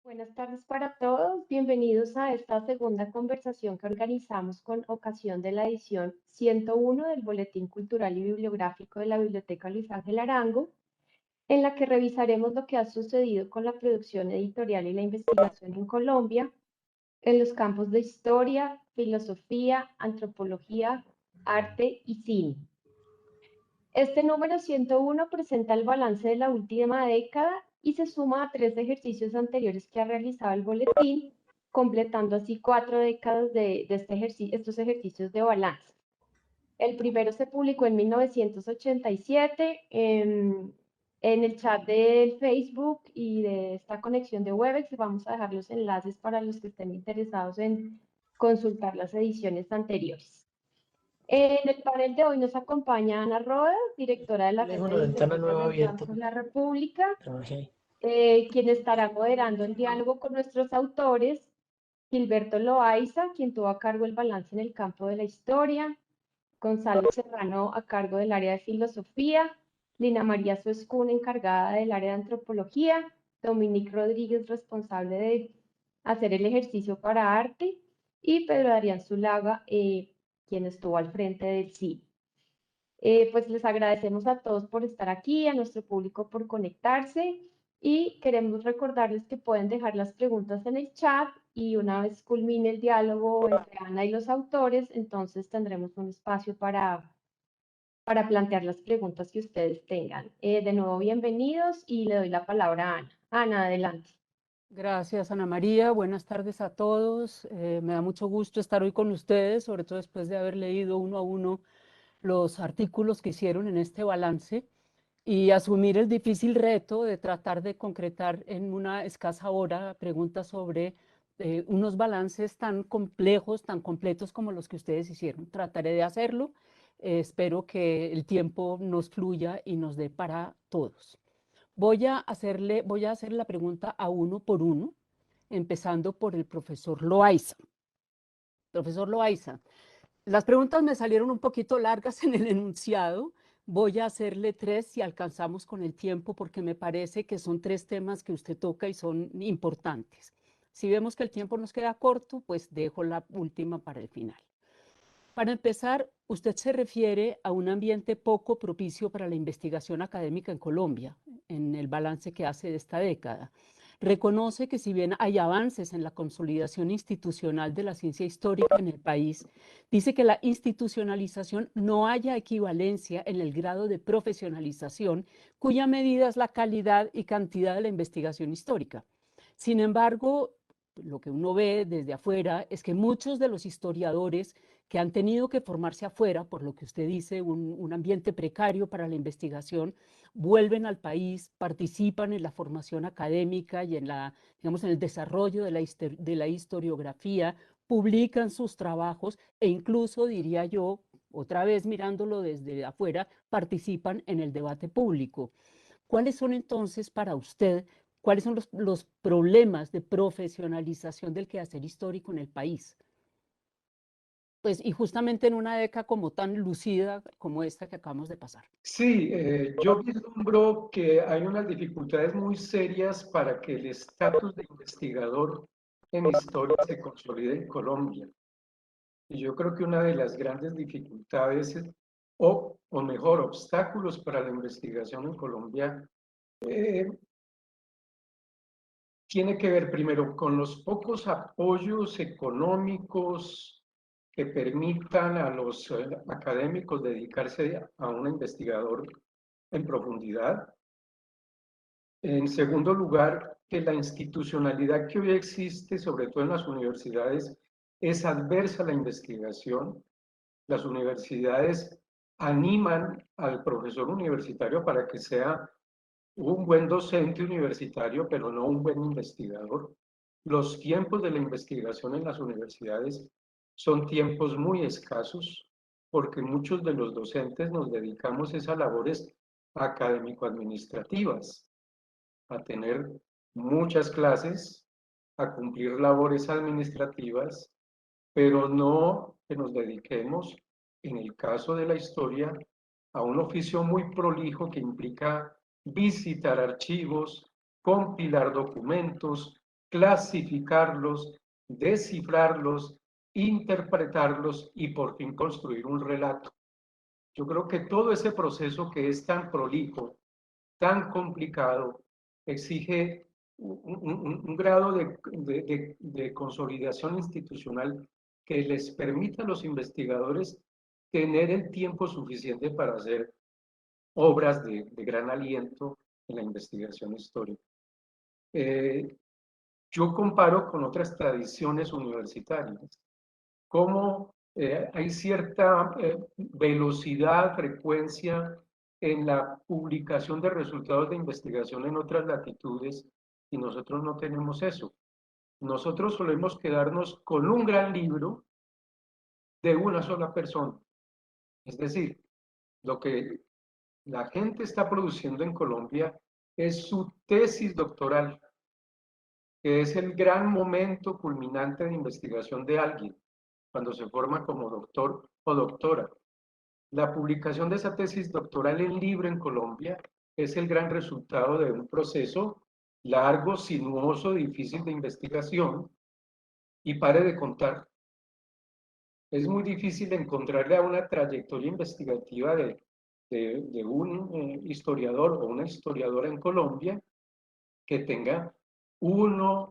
Buenas tardes para todos. Bienvenidos a esta segunda conversación que organizamos con ocasión de la edición 101 del Boletín Cultural y Bibliográfico de la Biblioteca Luis Ángel Arango, en la que revisaremos lo que ha sucedido con la producción editorial y la investigación en Colombia en los campos de historia, filosofía, antropología, arte y cine. Este número 101 presenta el balance de la última década y se suma a 3 ejercicios anteriores que ha realizado el boletín, completando así 4 décadas de estos ejercicios de balance. El primero se publicó en 1987 en el chat del Facebook y de esta conexión de Webex. Vamos a dejar los enlaces para los que estén interesados en consultar las ediciones anteriores. En el panel de hoy nos acompaña Ana Rodas, directora de la Dejo Red una de ventana Bibliotecas nueva del abierta. Banco de la República, Trabajé ahí. quien estará moderando el diálogo con nuestros autores, Gilberto Loaiza, quien tuvo a cargo el balance en el campo de la historia, Gonzalo Serrano a cargo del área de filosofía, Lina María Suescún encargada del área de antropología, Dominique Rodríguez responsable de hacer el ejercicio para arte y Pedro Adrián Zulaga, quien estuvo al frente del CIE. Pues les agradecemos a todos por estar aquí, a nuestro público por conectarse y queremos recordarles que pueden dejar las preguntas en el chat y una vez culmine el diálogo entre Ana y los autores, entonces tendremos un espacio para plantear las preguntas que ustedes tengan. De nuevo, bienvenidos y le doy la palabra a Ana. Ana, adelante. Gracias, Ana María. Buenas tardes a todos. Me da mucho gusto estar hoy con ustedes, sobre todo después de haber leído uno a uno los artículos que hicieron en este balance y asumir el difícil reto de tratar de concretar en una escasa hora preguntas sobre unos balances tan complejos, tan completos como los que ustedes hicieron. Trataré de hacerlo. Espero que el tiempo nos fluya y nos dé para todos. Voy a hacerle la pregunta a uno por uno, empezando por el profesor Loaiza. Profesor Loaiza, las preguntas me salieron un poquito largas en el enunciado. Voy a hacerle 3 si alcanzamos con el tiempo, porque me parece que son 3 temas que usted toca y son importantes. Si vemos que el tiempo nos queda corto, pues dejo la última para el final. Para empezar, usted se refiere a un ambiente poco propicio para la investigación académica en Colombia, en el balance que hace de esta década. Reconoce que si bien hay avances en la consolidación institucional de la ciencia histórica en el país, dice que la institucionalización no haya equivalencia en el grado de profesionalización, cuya medida es la calidad y cantidad de la investigación histórica. Sin embargo, lo que uno ve desde afuera es que muchos de los historiadores que han tenido que formarse afuera, por lo que usted dice, un ambiente precario para la investigación, vuelven al país, participan en la formación académica y en digamos, en el desarrollo de la historiografía, publican sus trabajos e incluso, diría yo, otra vez mirándolo desde afuera, participan en el debate público. ¿Cuáles son entonces para usted, cuáles son los problemas de profesionalización del quehacer histórico en el país? Pues, y justamente en una década como tan lucida como esta que acabamos de pasar. Sí, yo vislumbro que hay unas dificultades muy serias para que el estatus de investigador en historia se consolide en Colombia. Y yo creo que una de las grandes dificultades, o mejor, obstáculos para la investigación en Colombia, tiene que ver primero con los pocos apoyos económicos que permitan a los académicos dedicarse a un investigador en profundidad. En segundo lugar, que la institucionalidad que hoy existe, sobre todo en las universidades, es adversa a la investigación. Las universidades animan al profesor universitario para que sea un buen docente universitario, pero no un buen investigador. Los tiempos de la investigación en las universidades son tiempos muy escasos. porque muchos de los docentes nos dedicamos a labores académico-administrativas, a tener muchas clases, a cumplir labores administrativas, pero no que nos dediquemos, en el caso de la historia, a un oficio muy prolijo que implica visitar archivos, compilar documentos, clasificarlos, descifrarlos, interpretarlos y por fin construir un relato. Yo creo que todo ese proceso que es tan prolijo, tan complicado, exige un grado de consolidación institucional que les permita a los investigadores tener el tiempo suficiente para hacer obras de gran aliento en la investigación histórica. Yo comparo con otras tradiciones universitarias, cómo hay cierta velocidad, frecuencia en la publicación de resultados de investigación en otras latitudes y nosotros no tenemos eso. Nosotros solemos quedarnos con un gran libro de una sola persona. Es decir, lo que la gente está produciendo en Colombia es su tesis doctoral, que es el gran momento culminante de investigación de alguien cuando se forma como doctor o doctora. La publicación de esa tesis doctoral en libro en Colombia es el gran resultado de un proceso largo, sinuoso, difícil de investigación, y pare de contar. Es muy difícil encontrarle a una trayectoria investigativa de un historiador o una historiadora en Colombia que tenga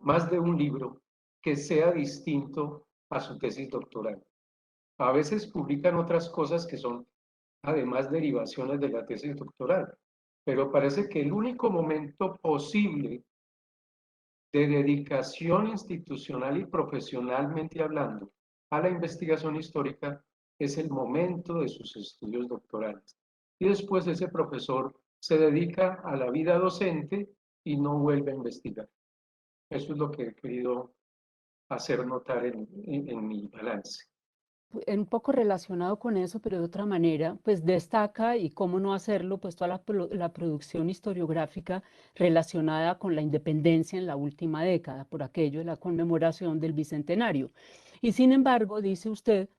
más de un libro que sea distinto a su tesis doctoral. A veces publican otras cosas que son además derivaciones de la tesis doctoral, pero parece que el único momento posible de dedicación institucional y profesionalmente hablando a la investigación histórica es el momento de sus estudios doctorales. Y después ese profesor se dedica a la vida docente y no vuelve a investigar. Eso es lo que he querido hacer notar en mi balance. Un poco relacionado con eso, pero de otra manera, pues destaca, y cómo no hacerlo, pues toda la producción historiográfica relacionada con la independencia en la última década, por aquello de la conmemoración del Bicentenario. Y sin embargo, dice usted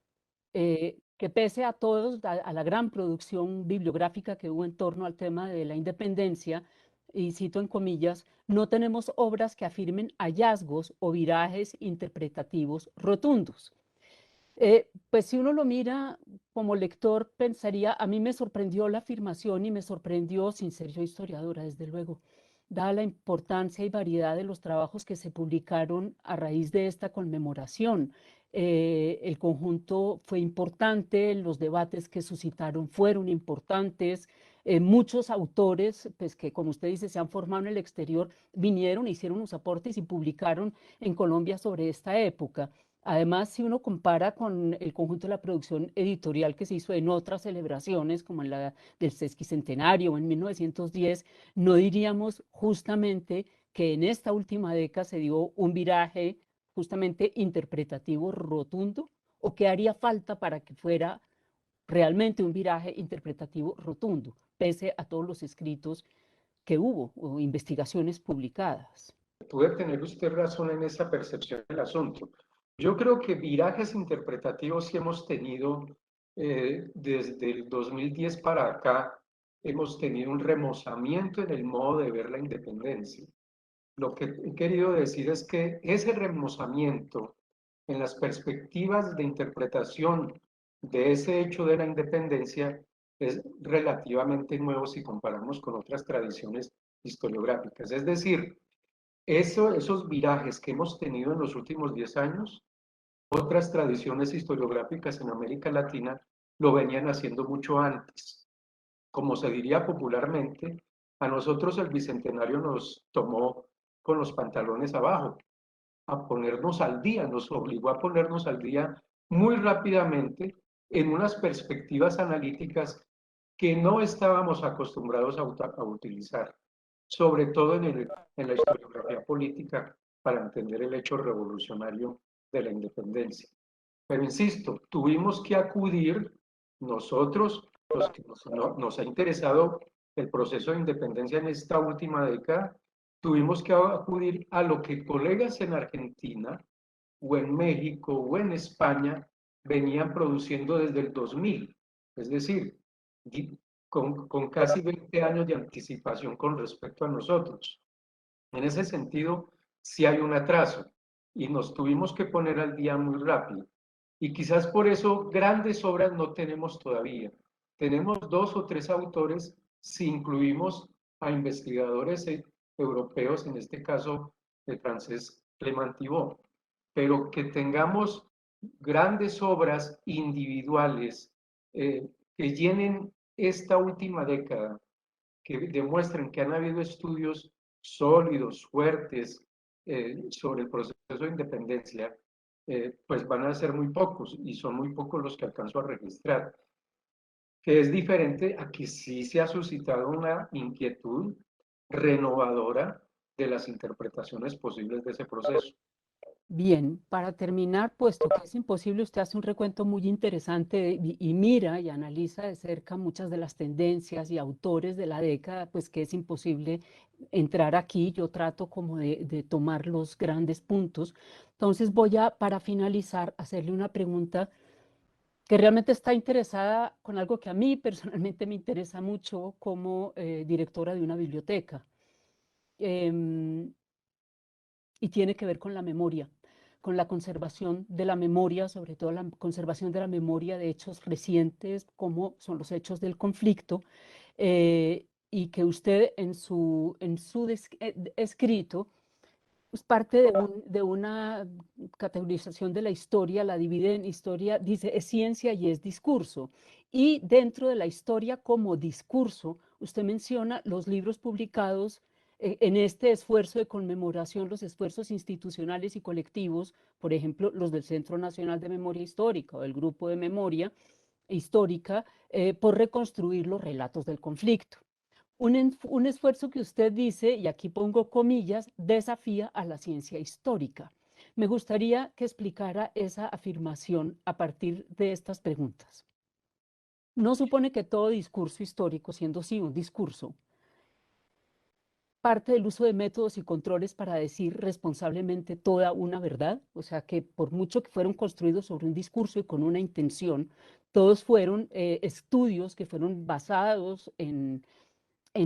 que pese a todos, a la gran producción bibliográfica que hubo en torno al tema de la independencia, y cito en comillas, no tenemos obras que afirmen hallazgos o virajes interpretativos rotundos. Pues si uno lo mira como lector, pensaría, a mí me sorprendió la afirmación y me sorprendió, sin ser yo historiadora, desde luego, dada la importancia y variedad de los trabajos que se publicaron a raíz de esta conmemoración. El conjunto fue importante, los debates que suscitaron fueron importantes. Muchos autores, pues que como usted dice, se han formado en el exterior, vinieron, hicieron unos aportes y publicaron en Colombia sobre esta época. Además, si uno compara con el conjunto de la producción editorial que se hizo en otras celebraciones, como en la del sesquicentenario o en 1910, no diríamos justamente que en esta última década se dio un viraje justamente interpretativo rotundo, o que haría falta para que fuera realmente un viraje interpretativo rotundo, pese a todos los escritos que hubo o investigaciones publicadas. Puede tener usted razón en esa percepción del asunto. Yo creo que virajes interpretativos sí hemos tenido desde el 2010 para acá, hemos tenido un remozamiento en el modo de ver la independencia. Lo que he querido decir es que ese remozamiento en las perspectivas de interpretación de ese hecho de la independencia es relativamente nuevo si comparamos con otras tradiciones historiográficas. Es decir, esos virajes que hemos tenido en los últimos 10 años, otras tradiciones historiográficas en América Latina lo venían haciendo mucho antes. Como se diría popularmente, a nosotros el Bicentenario nos tomó con los pantalones abajo, a ponernos al día, nos obligó a ponernos al día muy rápidamente en unas perspectivas analíticas que no estábamos acostumbrados a utilizar, sobre todo en la historiografía política, para entender el hecho revolucionario de la independencia. Pero insisto, tuvimos que acudir Nosotros, los que nos ha interesado el proceso de independencia en esta última década, tuvimos que acudir a lo que colegas en Argentina o en México o en España venían produciendo desde el 2000, es decir, con casi 20 años de anticipación con respecto a nosotros. En ese sentido, sí hay un atraso y nos tuvimos que poner al día muy rápido. Y quizás por eso grandes obras no tenemos todavía. Tenemos 2 o 3 autores si incluimos a investigadores europeos, en este caso el francés Clément Thibault. Pero que tengamos grandes obras individuales que llenen esta última década, que demuestren que han habido estudios sólidos, fuertes, sobre el proceso de independencia, pues van a ser muy pocos, y son muy pocos los que alcanzo a registrar, que es diferente a que sí se ha suscitado una inquietud renovadora de las interpretaciones posibles de ese proceso. Bien, para terminar, puesto que es imposible, usted hace un recuento muy interesante y mira y analiza de cerca muchas de las tendencias y autores de la década, pues que es imposible entrar aquí. Yo trato como de tomar los grandes puntos. Entonces voy a, para finalizar, hacerle una pregunta que realmente está interesada con algo que a mí personalmente me interesa mucho como directora de una biblioteca. Em, y tiene que ver con la memoria, con la conservación de la memoria, sobre todo la conservación de la memoria de hechos recientes, como son los hechos del conflicto, y que usted en su escrito, pues parte de una categorización de la historia, la divide en historia, dice es ciencia y es discurso. Y dentro de la historia como discurso, usted menciona los libros publicados en este esfuerzo de conmemoración, los esfuerzos institucionales y colectivos, por ejemplo, los del Centro Nacional de Memoria Histórica o del Grupo de Memoria Histórica, por reconstruir los relatos del conflicto. Un esfuerzo que usted dice, y aquí pongo comillas, desafía a la ciencia histórica. Me gustaría que explicara esa afirmación a partir de estas preguntas. No supone que todo discurso histórico, siendo sí un discurso, parte del uso de métodos y controles para decir responsablemente toda una verdad, o sea que por mucho que fueron construidos sobre un discurso y con una intención, todos fueron estudios que fueron basados en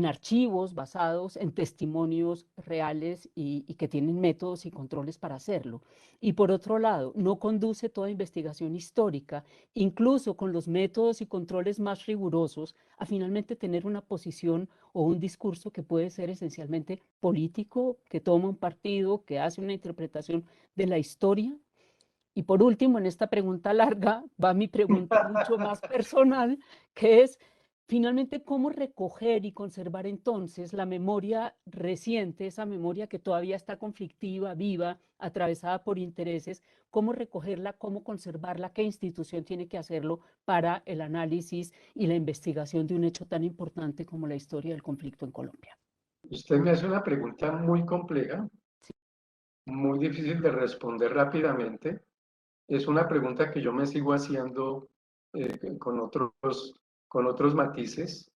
archivos, basados en testimonios reales y que tienen métodos y controles para hacerlo. Y por otro lado, no conduce toda investigación histórica, incluso con los métodos y controles más rigurosos, a finalmente tener una posición o un discurso que puede ser esencialmente político, que toma un partido, que hace una interpretación de la historia. Y por último, en esta pregunta larga, va mi pregunta mucho más personal, que es, finalmente, ¿cómo recoger y conservar entonces la memoria reciente, esa memoria que todavía está conflictiva, viva, atravesada por intereses? ¿Cómo recogerla, cómo conservarla? ¿Qué institución tiene que hacerlo para el análisis y la investigación de un hecho tan importante como la historia del conflicto en Colombia? Usted me hace una pregunta muy compleja, muy difícil de responder rápidamente. Es una pregunta que yo me sigo haciendo con otros matices.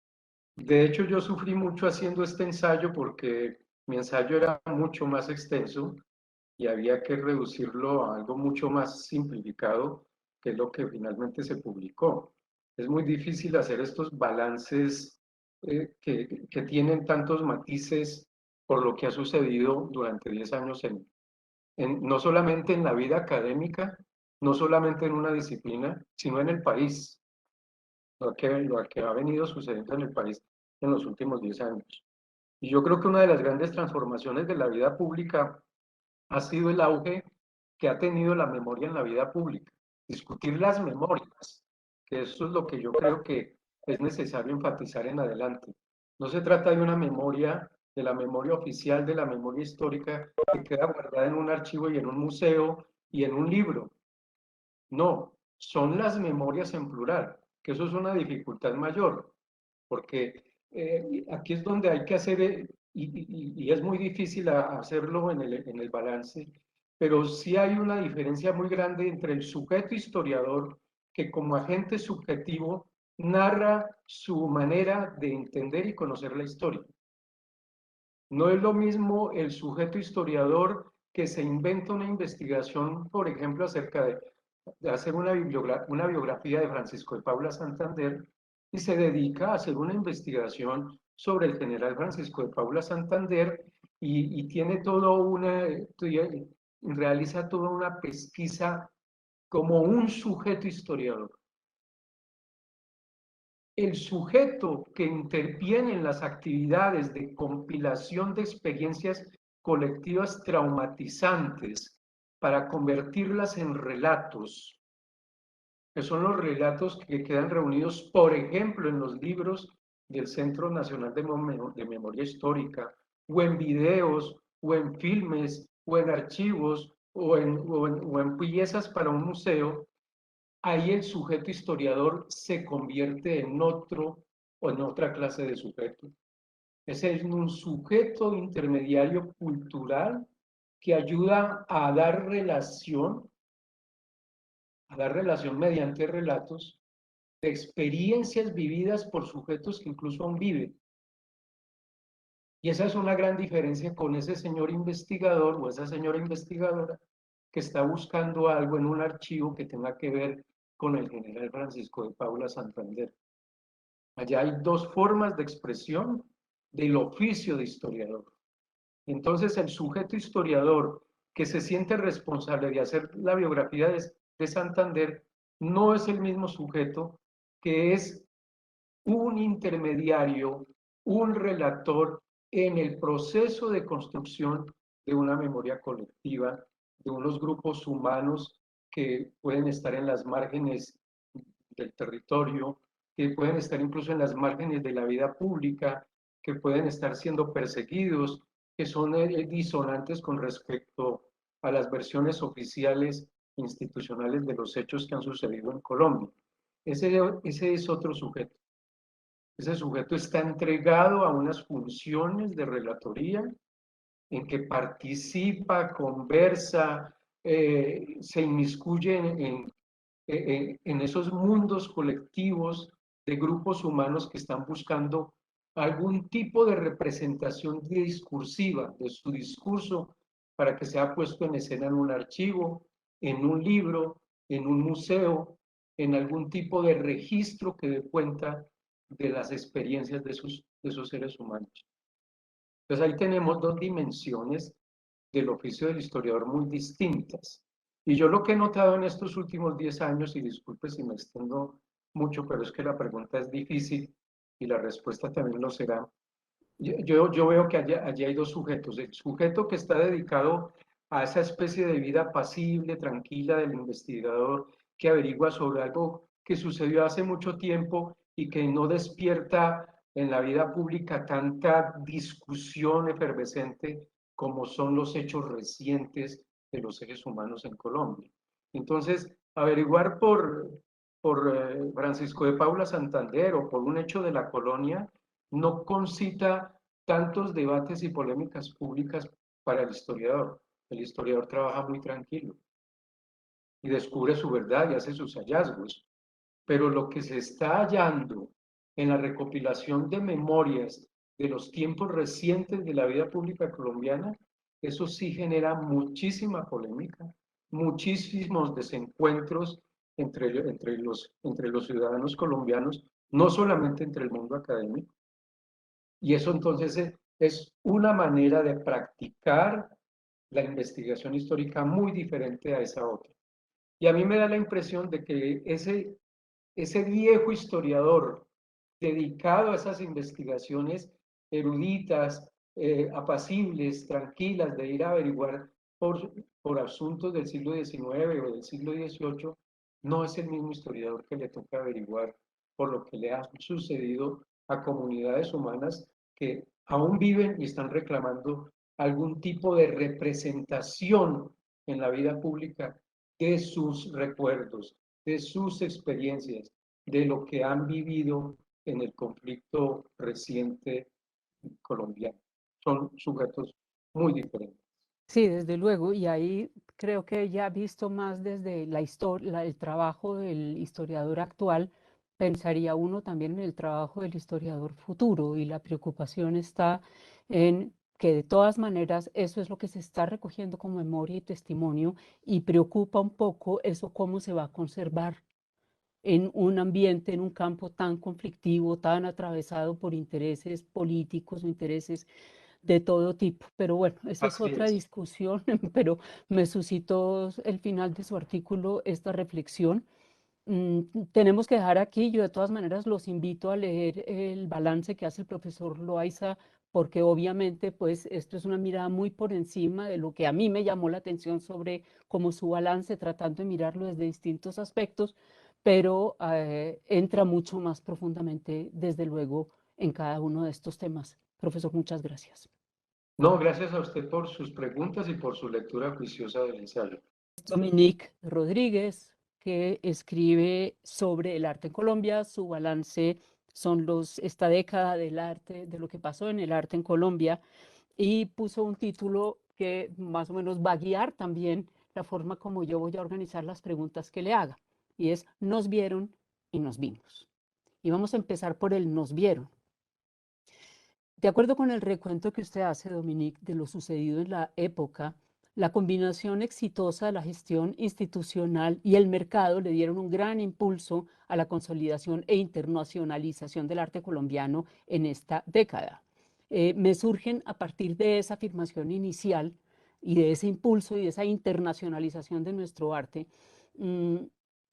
De hecho, yo sufrí mucho haciendo este ensayo porque mi ensayo era mucho más extenso y había que reducirlo a algo mucho más simplificado, que es lo que finalmente se publicó. Es muy difícil hacer estos balances que tienen tantos matices por lo que ha sucedido durante 10 años no solamente en la vida académica, no solamente en una disciplina, sino en el país, lo que ha venido sucediendo en el país en los últimos 10 años. Y yo creo que una de las grandes transformaciones de la vida pública ha sido el auge que ha tenido la memoria en la vida pública. Discutir las memorias, que eso es lo que yo creo que es necesario enfatizar en adelante. No se trata de una memoria, de la memoria oficial, de la memoria histórica que queda guardada en un archivo y en un museo y en un libro. No, son las memorias en plural, que eso es una dificultad mayor, porque aquí es donde hay que hacer, y es muy difícil hacerlo en el balance, pero sí hay una diferencia muy grande entre el sujeto historiador que como agente subjetivo narra su manera de entender y conocer la historia. No es lo mismo el sujeto historiador que se inventa una investigación, por ejemplo, acerca de hacer una biografía de Francisco de Paula Santander y se dedica a hacer una investigación sobre el general Francisco de Paula Santander y tiene realiza toda una pesquisa como un sujeto historiador. El sujeto que interviene en las actividades de compilación de experiencias colectivas traumatizantes para convertirlas en relatos, que son los relatos que quedan reunidos, por ejemplo, en los libros del Centro Nacional de Memoria Histórica, o en videos, o en filmes, o en archivos, o en piezas para un museo. Ahí el sujeto historiador se convierte en otro o en otra clase de sujeto. Es un sujeto intermediario cultural que ayuda a dar relación mediante relatos de experiencias vividas por sujetos que incluso aún viven. Y esa es una gran diferencia con ese señor investigador o esa señora investigadora que está buscando algo en un archivo que tenga que ver con el general Francisco de Paula Santander. Allá hay dos formas de expresión del oficio de historiador. Entonces, el sujeto historiador que se siente responsable de hacer la biografía de Santander no es el mismo sujeto que es un intermediario, un relator en el proceso de construcción de una memoria colectiva, de unos grupos humanos que pueden estar en las márgenes del territorio, que pueden estar incluso en las márgenes de la vida pública, que pueden estar siendo perseguidos, que son disonantes con respecto a las versiones oficiales institucionales de los hechos que han sucedido en Colombia. Ese es otro sujeto. Ese sujeto está entregado a unas funciones de relatoría en que participa, conversa, se inmiscuye en esos mundos colectivos de grupos humanos que están buscando algún tipo de representación discursiva de su discurso para que sea puesto en escena en un archivo, en un libro, en un museo, en algún tipo de registro que dé cuenta de las experiencias de esos seres humanos. Entonces ahí tenemos dos dimensiones del oficio del historiador muy distintas. Y yo lo que he notado en estos últimos 10 años, y disculpe si me extiendo mucho, pero es que la pregunta es difícil y la respuesta también lo será. Yo veo que allí hay dos sujetos. El sujeto que está dedicado a esa especie de vida pasible, tranquila del investigador, que averigua sobre algo que sucedió hace mucho tiempo y que no despierta en la vida pública tanta discusión efervescente como son los hechos recientes de los seres humanos en Colombia. Entonces, averiguar por Francisco de Paula Santander o por un hecho de la colonia no concita tantos debates y polémicas públicas para el historiador. El historiador trabaja muy tranquilo y descubre su verdad y hace sus hallazgos. Pero lo que se está hallando en la recopilación de memorias de los tiempos recientes de la vida pública colombiana, eso sí genera muchísima polémica, muchísimos desencuentros entre los ciudadanos colombianos, no solamente entre el mundo académico. Y eso entonces es una manera de practicar la investigación histórica muy diferente a esa otra. Y a mí me da la impresión de que ese viejo historiador dedicado a esas investigaciones eruditas, apacibles, tranquilas, de ir a averiguar por asuntos del siglo XIX o del siglo XVIII, no es el mismo historiador que le toca averiguar por lo que le ha sucedido a comunidades humanas que aún viven y están reclamando algún tipo de representación en la vida pública de sus recuerdos, de sus experiencias, de lo que han vivido en el conflicto reciente colombiano. Son sujetos muy diferentes. Sí, desde luego, y ahí creo que ya visto más desde la historia, el trabajo del historiador actual, pensaría uno también en el trabajo del historiador futuro, y la preocupación está en que de todas maneras eso es lo que se está recogiendo como memoria y testimonio, y preocupa un poco eso cómo se va a conservar en un ambiente, en un campo tan conflictivo, tan atravesado por intereses políticos o intereses de todo tipo. Pero bueno, esa es Así otra es. discusión, pero me suscitó el final de su artículo esta reflexión. Tenemos que dejar aquí, yo de todas maneras los invito a leer el balance que hace el profesor Loaiza, porque obviamente pues esto es una mirada muy por encima de lo que a mí me llamó la atención sobre cómo su balance, tratando de mirarlo desde distintos aspectos, pero entra mucho más profundamente, desde luego, en cada uno de estos temas. Profesor, muchas gracias. No, gracias a usted por sus preguntas y por su lectura juiciosa del ensayo. Dominique Rodríguez, que escribe sobre el arte en Colombia. Su balance son esta década del arte, de lo que pasó en el arte en Colombia, y puso un título que más o menos va a guiar también la forma como yo voy a organizar las preguntas que le haga, y es nos vieron y nos vimos. Y vamos a empezar por el nos vieron. De acuerdo con el recuento que usted hace, Dominique, de lo sucedido en la época, la combinación exitosa de la gestión institucional y el mercado le dieron un gran impulso a la consolidación e internacionalización del arte colombiano en esta década. Me surgen a partir de esa afirmación inicial y de ese impulso y de esa internacionalización de nuestro arte, mmm,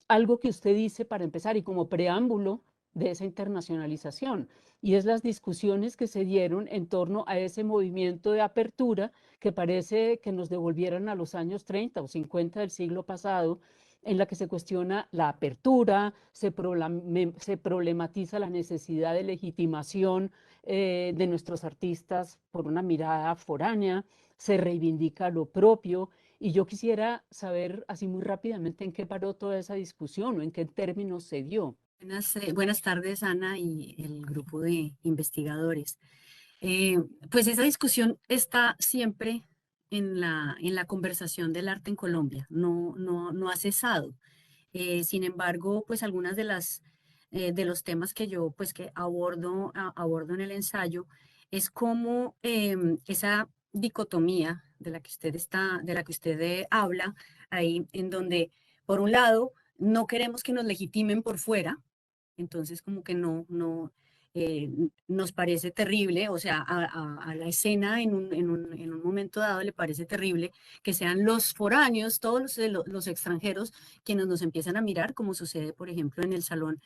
algo que usted dice para empezar y como preámbulo de esa internacionalización, y es las discusiones que se dieron en torno a ese movimiento de apertura que parece que nos devolvieran a los años 30 o 50 del siglo pasado, en la que se cuestiona la apertura, se problematiza la necesidad de legitimación de nuestros artistas por una mirada foránea, se reivindica lo propio. Y yo quisiera saber así muy rápidamente en qué paró toda esa discusión o en qué términos se dio. Buenas tardes, Ana, y el grupo de investigadores. Eh, pues esa discusión está siempre en la conversación del arte en Colombia, no ha cesado. Sin embargo, pues algunas de de los temas que yo pues que abordo en el ensayo es cómo esa dicotomía de la que de la que usted habla, ahí en donde, por un lado, no queremos que nos legitimen por fuera, entonces como que eh, nos parece terrible, o sea, a la escena en un momento dado le parece terrible que sean los foráneos, todos los extranjeros quienes nos empiezan a mirar, como sucede, por ejemplo, en el Salón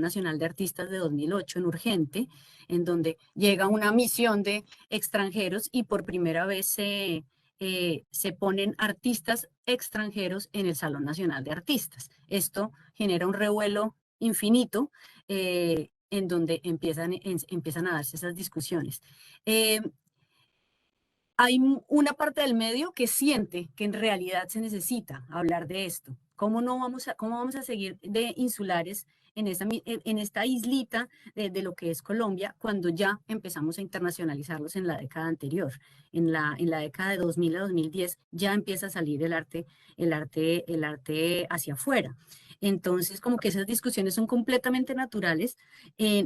Nacional de Artistas de 2008 en Urgente, en donde llega una misión de extranjeros y por primera vez se ponen artistas extranjeros en el Salón Nacional de Artistas. Esto genera un revuelo infinito en donde empiezan a darse esas discusiones. Eh, Hay una parte del medio que siente que en realidad se necesita hablar de esto. Cómo vamos a seguir de insulares en esta islita de lo que es Colombia cuando ya empezamos a internacionalizarlos en la década anterior? En la década de 2000 a 2010 ya empieza a salir el arte hacia afuera. Entonces, como que esas discusiones son completamente naturales,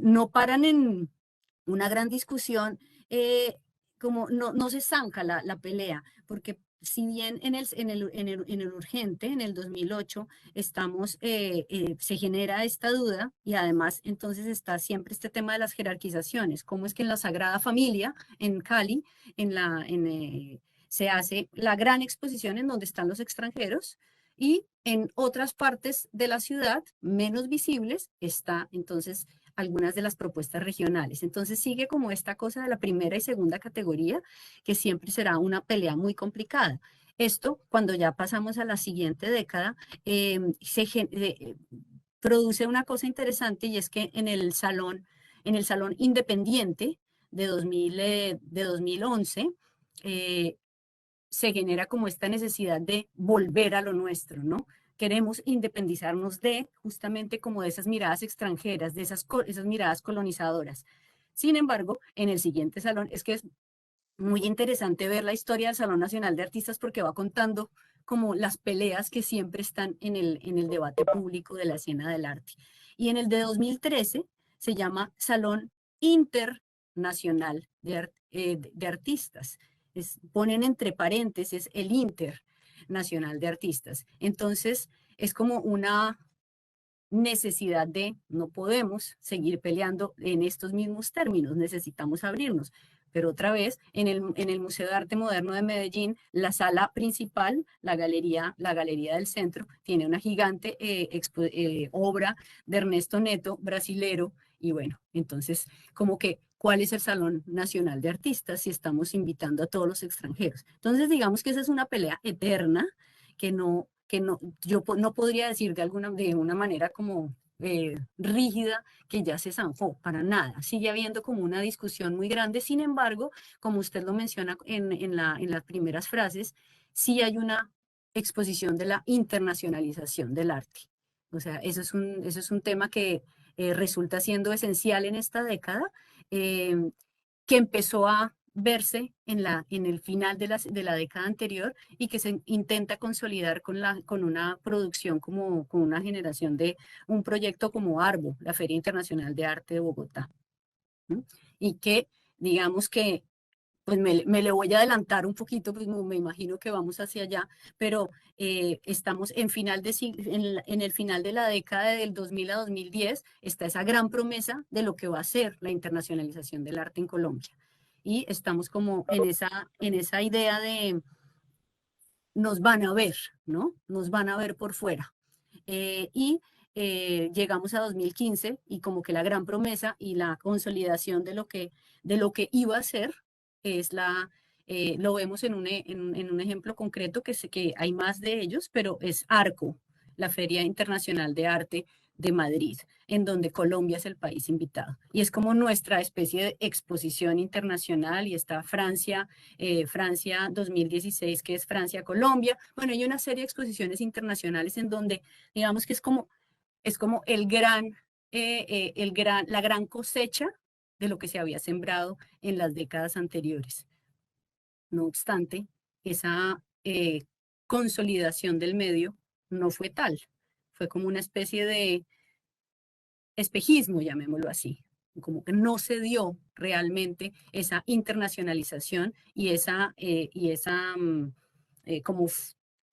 no paran en una gran discusión, como no se zanca la pelea, porque si bien en el urgente, en el 2008, se genera esta duda y además entonces está siempre este tema de las jerarquizaciones, cómo es que en la Sagrada Familia, en Cali, se hace la gran exposición en donde están los extranjeros y en otras partes de la ciudad, menos visibles, está entonces algunas de las propuestas regionales. Entonces sigue como esta cosa de la primera y segunda categoría, que siempre será una pelea muy complicada. Esto, cuando ya pasamos a la siguiente década, produce una cosa interesante y es que en el salón independiente de 2011, eh, se genera como esta necesidad de volver a lo nuestro, ¿no? Queremos independizarnos de justamente como de esas miradas extranjeras, esas miradas colonizadoras. Sin embargo, en el siguiente salón, es que es muy interesante ver la historia del Salón Nacional de Artistas porque va contando como las peleas que siempre están en el debate público de la escena del arte. Y en el de 2013 se llama Salón Internacional de Artistas. Ponen entre paréntesis el Internacional de Artistas. Entonces, es como una necesidad de no podemos seguir peleando en estos mismos términos, necesitamos abrirnos. Pero otra vez, en el Museo de Arte Moderno de Medellín, la sala principal, la galería del centro, tiene una gigante obra de Ernesto Neto, brasilero, y bueno, entonces, como que, ¿cuál es el Salón Nacional de Artistas si estamos invitando a todos los extranjeros? Entonces, digamos que esa es una pelea eterna yo no podría decir de una manera como rígida que ya se zanjó, para nada. Sigue habiendo como una discusión muy grande, sin embargo, como usted lo menciona en las primeras frases, sí hay una exposición de la internacionalización del arte. O sea, eso es un tema que resulta siendo esencial en esta década, eh, que empezó a verse en el final de la década anterior y que se intenta consolidar con una producción con una generación de un proyecto como ARBO, la Feria Internacional de Arte de Bogotá. ¿No? Y que, digamos que, pues me le voy a adelantar un poquito, pues me imagino que vamos hacia allá, pero estamos en el final de la década del 2000 a 2010, está esa gran promesa de lo que va a ser la internacionalización del arte en Colombia. Y estamos como en esa idea de nos van a ver, ¿no? Nos van a ver por fuera. Y llegamos a 2015 y como que la gran promesa y la consolidación de lo que iba a ser es lo vemos en un ejemplo concreto que hay más de ellos, pero es ARCO, la Feria Internacional de Arte de Madrid, en donde Colombia es el país invitado. Y es como nuestra especie de exposición internacional y está Francia 2016, que es Francia-Colombia. Bueno, hay una serie de exposiciones internacionales en donde digamos que es como la gran cosecha de lo que se había sembrado en las décadas anteriores. No obstante, esa consolidación del medio no fue tal. Fue como una especie de espejismo, llamémoslo así, como que no se dio realmente esa internacionalización y esa como,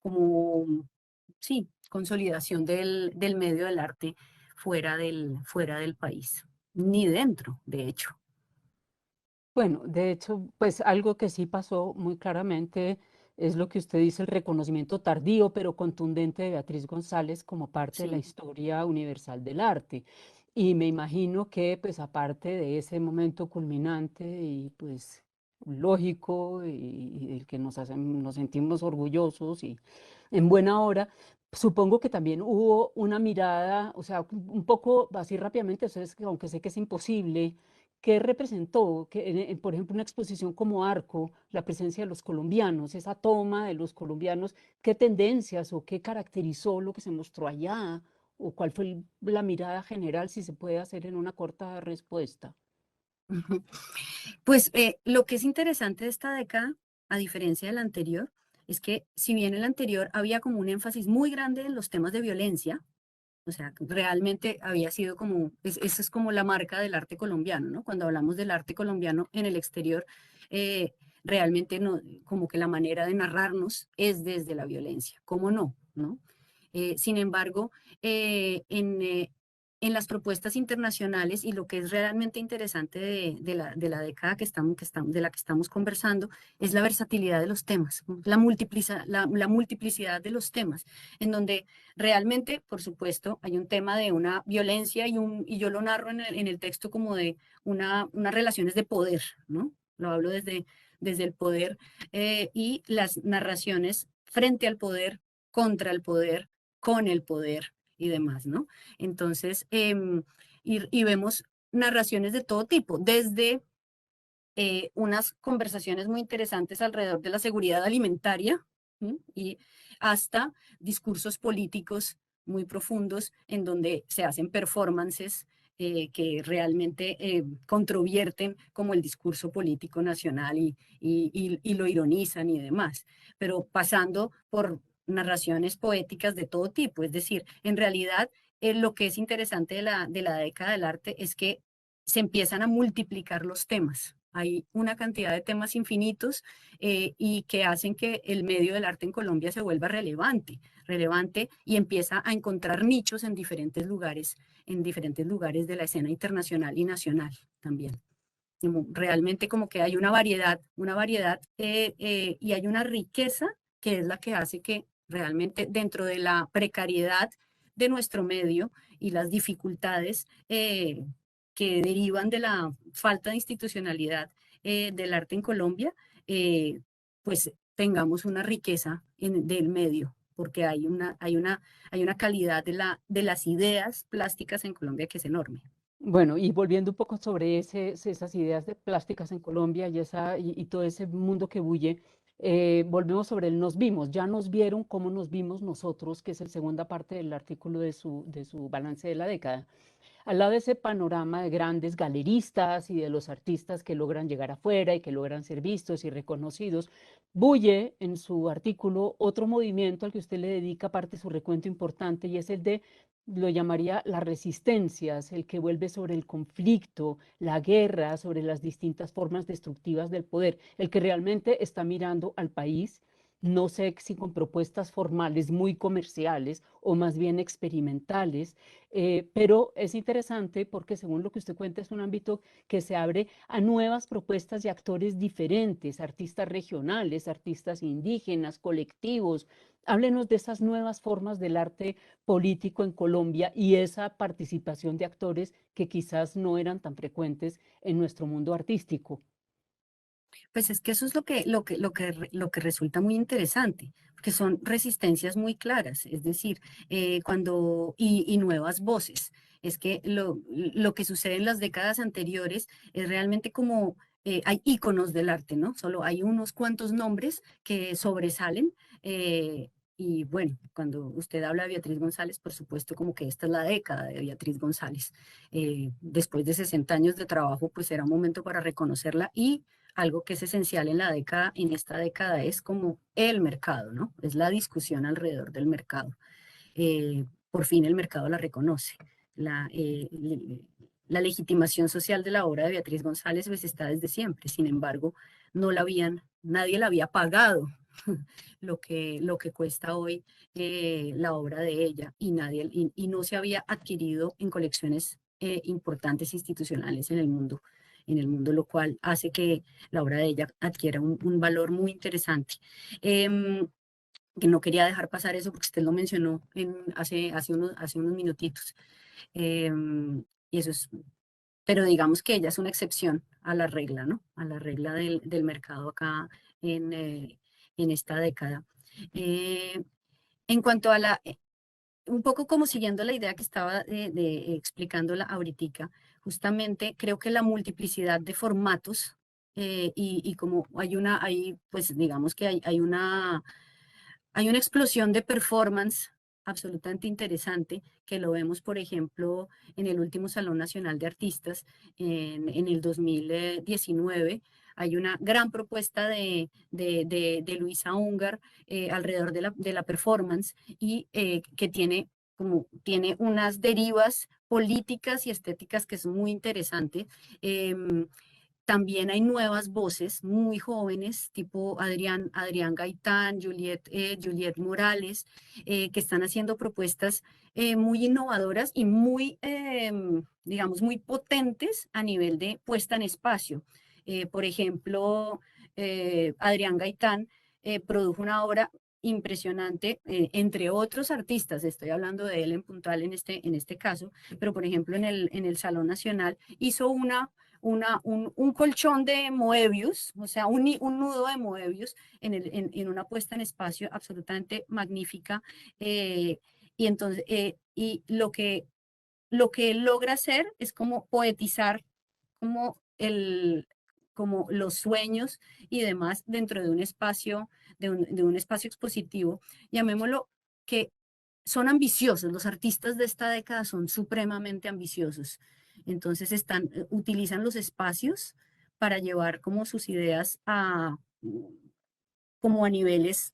como, sí, consolidación del medio del arte fuera del país, ni dentro, de hecho. Bueno, de hecho, pues algo que sí pasó muy claramente es lo que usted dice, el reconocimiento tardío pero contundente de Beatriz González como parte de la Sí. historia universal del arte. Y me imagino que, pues aparte de ese momento culminante y pues lógico y del que nos sentimos orgullosos y en buena hora, supongo que también hubo una mirada, o sea, un poco así rápidamente, ustedes, aunque sé que es imposible. ¿Qué representó, por ejemplo, una exposición como Arco, la presencia de los colombianos, esa toma de los colombianos? ¿Qué tendencias o qué caracterizó lo que se mostró allá? ¿O cuál fue la mirada general, si se puede hacer en una corta respuesta? Pues lo que es interesante de esta década, a diferencia de la anterior, es que si bien en la anterior había como un énfasis muy grande en los temas de violencia, o sea, realmente había sido como, esa es como la marca del arte colombiano, ¿no? Cuando hablamos del arte colombiano en el exterior, eh, realmente no, como que la manera de narrarnos es desde la violencia, ¿cómo no? ¿No? Sin embargo, en las propuestas internacionales y lo que es realmente interesante de la década de la que estamos conversando es la versatilidad de los temas, ¿no? La multiplicidad de los temas, en donde realmente, por supuesto, hay un tema de una violencia y yo lo narro en el texto como de unas relaciones de poder, ¿no? Lo hablo desde el poder y las narraciones frente al poder, contra el poder, con el poder y demás, ¿no? Entonces, y vemos narraciones de todo tipo, desde unas conversaciones muy interesantes alrededor de la seguridad alimentaria, ¿sí? Y hasta discursos políticos muy profundos en donde se hacen performances que realmente controvierten como el discurso político nacional y lo ironizan y demás, pero pasando por narraciones poéticas de todo tipo. Es decir, en realidad lo que es interesante de la década del arte es que se empiezan a multiplicar los temas. Hay una cantidad de temas infinitos y que hacen que el medio del arte en Colombia se vuelva relevante y empieza a encontrar nichos en diferentes lugares de la escena internacional y nacional también. Realmente como que hay una variedad y hay una riqueza que es la que hace que realmente dentro de la precariedad de nuestro medio y las dificultades que derivan de la falta de institucionalidad del arte en Colombia, pues tengamos una riqueza del medio, porque hay una calidad de las ideas plásticas en Colombia que es enorme. Bueno, y volviendo un poco sobre esas ideas de plásticas en Colombia y todo ese mundo que bulle, volvemos sobre el nos vimos. Ya nos vieron cómo nos vimos nosotros, que es la segunda parte del artículo de su balance de la década. Al lado de ese panorama de grandes galeristas y de los artistas que logran llegar afuera y que logran ser vistos y reconocidos, bulle en su artículo otro movimiento al que usted le dedica parte de su recuento importante y es el de, lo llamaría las resistencias, el que vuelve sobre el conflicto, la guerra, sobre las distintas formas destructivas del poder, el que realmente está mirando al país. No sé si con propuestas formales muy comerciales o más bien experimentales, pero es interesante porque según lo que usted cuenta es un ámbito que se abre a nuevas propuestas de actores diferentes, artistas regionales, artistas indígenas, colectivos. Háblenos de esas nuevas formas del arte político en Colombia y esa participación de actores que quizás no eran tan frecuentes en nuestro mundo artístico. Pues es que eso es lo que resulta muy interesante, porque son resistencias muy claras, es decir, y nuevas voces. Es que lo que sucede en las décadas anteriores es realmente como hay íconos del arte, ¿no? Solo hay unos cuantos nombres que sobresalen. Y bueno, cuando usted habla de Beatriz González, por supuesto, como que esta es la década de Beatriz González. Después de 60 años de trabajo, pues era un momento para reconocerla y algo que es esencial en esta década es como el mercado, ¿no? Es la discusión alrededor del mercado. Por fin el mercado la reconoce. La legitimación social de la obra de Beatriz González pues está desde siempre, sin embargo, nadie la había pagado lo que cuesta hoy la obra de ella y no se había adquirido en colecciones importantes institucionales en el mundo, lo cual hace que la obra de ella adquiera un valor muy interesante. Que no quería dejar pasar eso porque usted lo mencionó hace unos minutitos. Y eso es, pero digamos que ella es una excepción a la regla, ¿no? A la regla del mercado acá en esta década. Eh, en cuanto a un poco como siguiendo la idea que estaba explicándola ahoritica, justamente creo que la multiplicidad de formatos y como pues digamos que hay una explosión de performance absolutamente interesante que lo vemos, por ejemplo, en el último Salón Nacional de Artistas en el 2019. Hay una gran propuesta de Luisa Ungar alrededor de la performance y que tiene unas derivas políticas y estéticas que es muy interesante. También hay nuevas voces muy jóvenes, tipo Adrián Gaitán, Juliet Morales, que están haciendo propuestas muy innovadoras y digamos, muy potentes a nivel de puesta en espacio. Por ejemplo, Adrián Gaitán produjo una obra impresionante, entre otros artistas, estoy hablando de él en puntual en este caso, pero por ejemplo en el Salón Nacional hizo un colchón de Moebius, o sea, un nudo de Moebius en una puesta en espacio absolutamente magnífica. Y entonces, lo que él logra hacer es como poetizar como como los sueños y demás dentro de un espacio, de un espacio expositivo, llamémoslo, que son ambiciosos. Los artistas de esta década son supremamente ambiciosos. Entonces utilizan los espacios para llevar como sus ideas como a niveles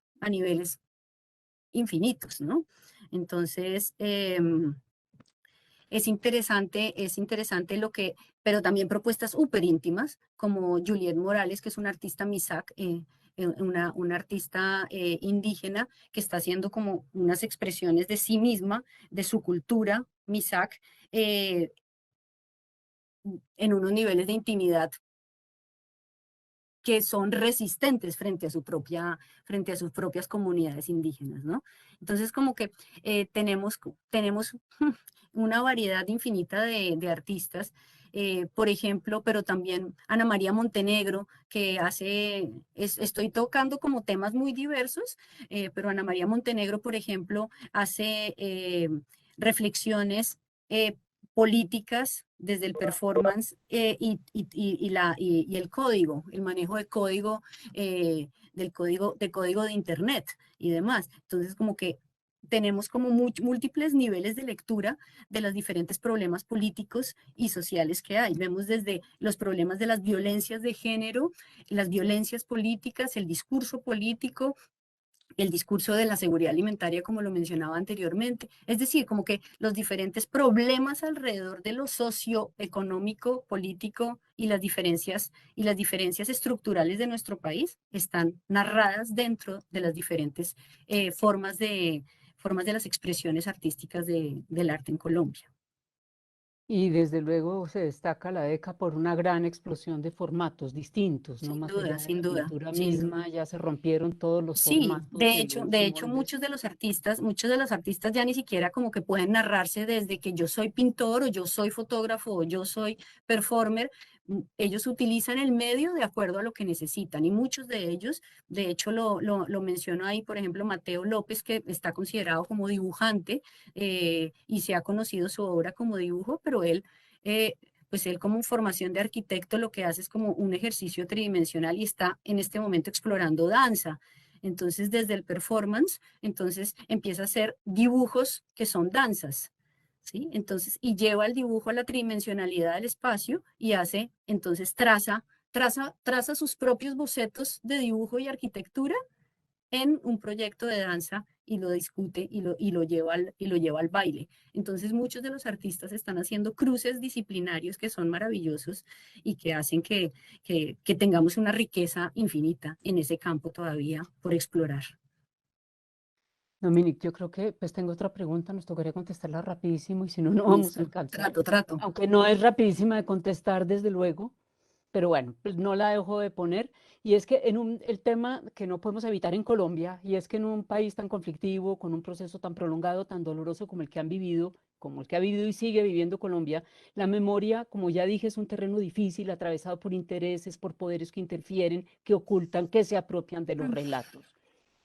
infinitos, ¿no? Entonces, es interesante pero también propuestas súper íntimas, como Juliette Morales, que es una artista MISAC, una artista indígena que está haciendo como unas expresiones de sí misma, de su cultura MISAC, eh, en unos niveles de intimidad que son resistentes frente a sus propias comunidades indígenas, ¿no? Entonces, como que tenemos una variedad infinita de artistas, por ejemplo, pero también Ana María Montenegro, que estoy tocando como temas muy diversos, pero Ana María Montenegro, por ejemplo, hace reflexiones políticas desde el performance y el código, el manejo de código, de código de Internet y demás. Entonces, como que tenemos como múltiples niveles de lectura de los diferentes problemas políticos y sociales que hay. Vemos desde los problemas de las violencias de género, las violencias políticas, el discurso político, el discurso de la seguridad alimentaria, como lo mencionaba anteriormente. Es decir, como que los diferentes problemas alrededor de lo socioeconómico, político y las diferencias estructurales de nuestro país están narradas dentro de las diferentes formas de las expresiones artísticas del arte en Colombia. Y desde luego se destaca la ECA por una gran explosión de formatos distintos, no Sin más duda, allá de sin la duda, pintura sin duda. misma, ya se rompieron todos los Sí, formatos y de hecho, moldes. muchos de los artistas ya ni siquiera como que pueden narrarse desde que yo soy pintor o yo soy fotógrafo o yo soy performer. Ellos utilizan el medio de acuerdo a lo que necesitan y muchos de ellos, de hecho lo menciono ahí, por ejemplo, Mateo López, que está considerado como dibujante y se ha conocido su obra como dibujo, pero eh, pues él como formación de arquitecto lo que hace es como un ejercicio tridimensional y está en este momento explorando danza. Entonces, desde el performance, entonces empieza a hacer dibujos que son danzas, ¿sí? Entonces, y lleva el dibujo a la tridimensionalidad del espacio y entonces traza sus propios bocetos de dibujo y arquitectura en un proyecto de danza y lo discute y lo lleva al baile. Entonces muchos de los artistas están haciendo cruces disciplinarios que son maravillosos y que hacen que tengamos una riqueza infinita en ese campo todavía por explorar. Dominic, yo creo que pues tengo otra pregunta, nos tocaría contestarla rapidísimo y si no, no vamos a Listo, alcanzar. trato. Aunque no es rapidísima de contestar, desde luego, pero bueno, pues no la dejo de poner. Y es que el tema que no podemos evitar en Colombia, y es que en un país tan conflictivo, con un proceso tan prolongado, tan doloroso como el que han vivido, como el que ha vivido y sigue viviendo Colombia, la memoria, como ya dije, es un terreno difícil, atravesado por intereses, por poderes que interfieren, que ocultan, que se apropian de los relatos.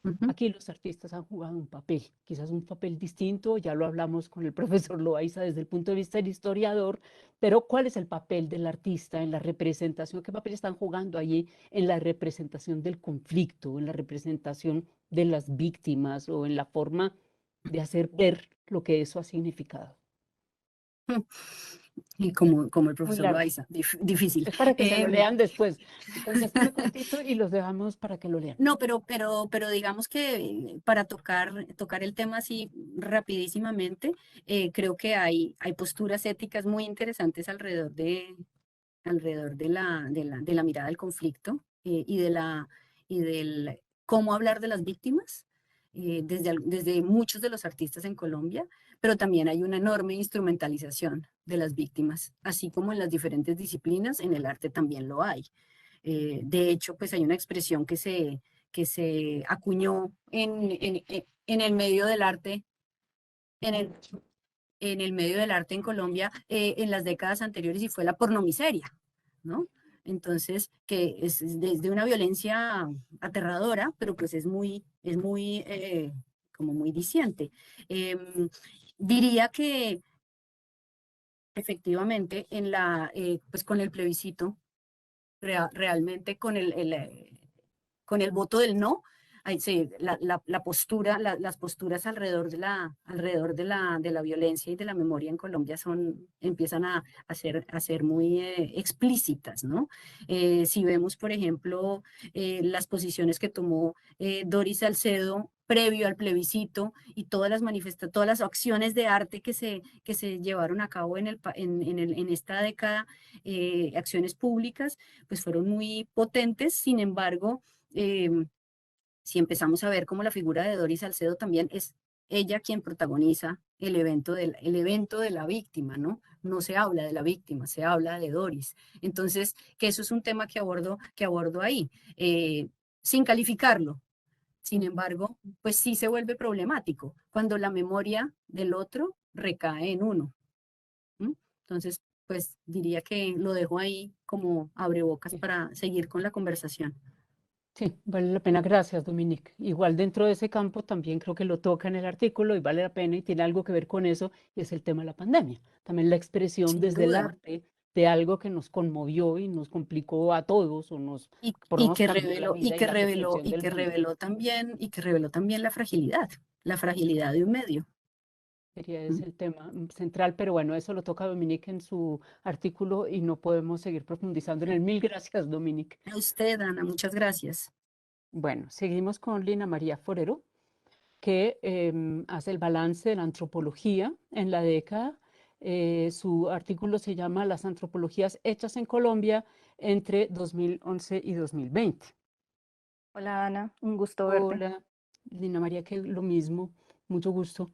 Ujú. Aquí los artistas han jugado un papel, quizás un papel distinto, ya lo hablamos con el profesor Loaiza desde el punto de vista del historiador, pero ¿cuál es el papel del artista en la representación? ¿Qué papel están jugando allí en la representación del conflicto, en la representación de las víctimas o en la forma de hacer ver lo que eso ha significado? Y como el Muy profesor largo. Loaiza, difícil. Es para que se lo Em, lean después. Contéstame cortito y los dejamos para que lo lean. No, pero digamos que para tocar el tema así rapidísimamente, creo que hay posturas éticas muy interesantes alrededor de la mirada del conflicto y del cómo hablar de las víctimas desde muchos de los artistas en Colombia, pero también hay una enorme instrumentalización de las víctimas, así como en las diferentes disciplinas, en el arte también lo hay. De hecho, pues hay una expresión que se acuñó en el medio del arte, en el, en el medio del arte en Colombia en las décadas anteriores y fue la pornomiseria, ¿no? Entonces, que es desde una violencia aterradora, pero pues como muy diciente. Diría que efectivamente pues con el plebiscito realmente con el voto del no, la postura, las posturas alrededor de la violencia y de la memoria en Colombia empiezan a ser muy explícitas, ¿no? Si vemos, por ejemplo, las posiciones que tomó Doris Salcedo previo al plebiscito y todas las acciones de arte que se llevaron a cabo en esta década, acciones públicas, pues fueron muy potentes. Sin embargo, si empezamos a ver cómo la figura de Doris Salcedo también es ella quien protagoniza el evento de la víctima, ¿no? No se habla de la víctima, se habla de Doris. Entonces, que eso es un tema que abordo ahí, sin calificarlo. Sin embargo, pues sí se vuelve problemático cuando la memoria del otro recae en uno. ¿M? Entonces, pues diría que lo dejo ahí como abrebocas para seguir con la conversación. Sí, vale la pena, gracias, Dominique. Igual dentro de ese campo también creo que lo toca en el artículo y vale la pena y tiene algo que ver con eso, y es el tema de la pandemia. También la expresión Sin desde el duda. arte de algo que nos conmovió y nos complicó a todos o por lo Y menos que cambió la reveló, vida y la percepción y del que mundo. reveló también la fragilidad de un medio. Sería ¿M? ese el tema central, pero bueno, eso lo toca Dominique en su artículo y no podemos seguir profundizando en él. Mil gracias, Dominique. A usted, Ana, muchas gracias. Bueno, seguimos con Lina María Forero, que hace el balance de la antropología en la década. Su artículo se llama Las antropologías hechas en Colombia entre 2011 y 2020. Hola Ana, un gusto verte. Hola, Lina María, que lo mismo, mucho gusto.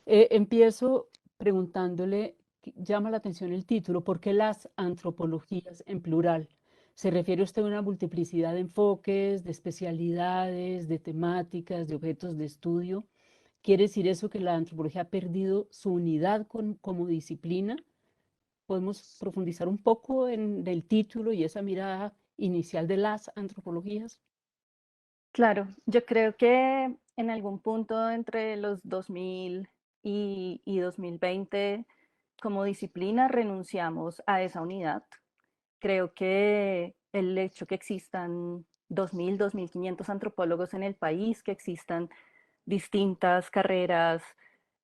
Empiezo preguntándole, llama la atención el título, ¿por qué las antropologías en plural? ¿Se refiere usted a una multiplicidad de enfoques, de especialidades, de temáticas, de objetos de estudio? ¿Quiere decir eso que la antropología ha perdido su unidad como disciplina? ¿Podemos profundizar un poco en el título y esa mirada inicial de las antropologías? Claro, yo creo que en algún punto entre los 2000 y 2020 como disciplina renunciamos a esa unidad. Creo que el hecho que existan 2000, 2500 antropólogos en el país, que existan distintas carreras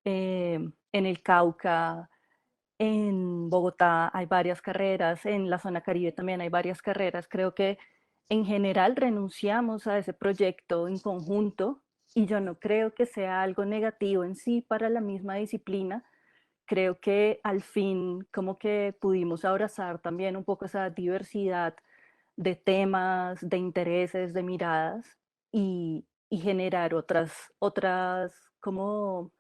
en el Cauca, en Bogotá hay varias carreras, en la zona Caribe también hay varias carreras. Creo que en general renunciamos a ese proyecto en conjunto y yo no creo que sea algo negativo en sí para la misma disciplina. Creo que al fin como que pudimos abrazar también un poco esa diversidad de temas, de intereses, de miradas y generar otras como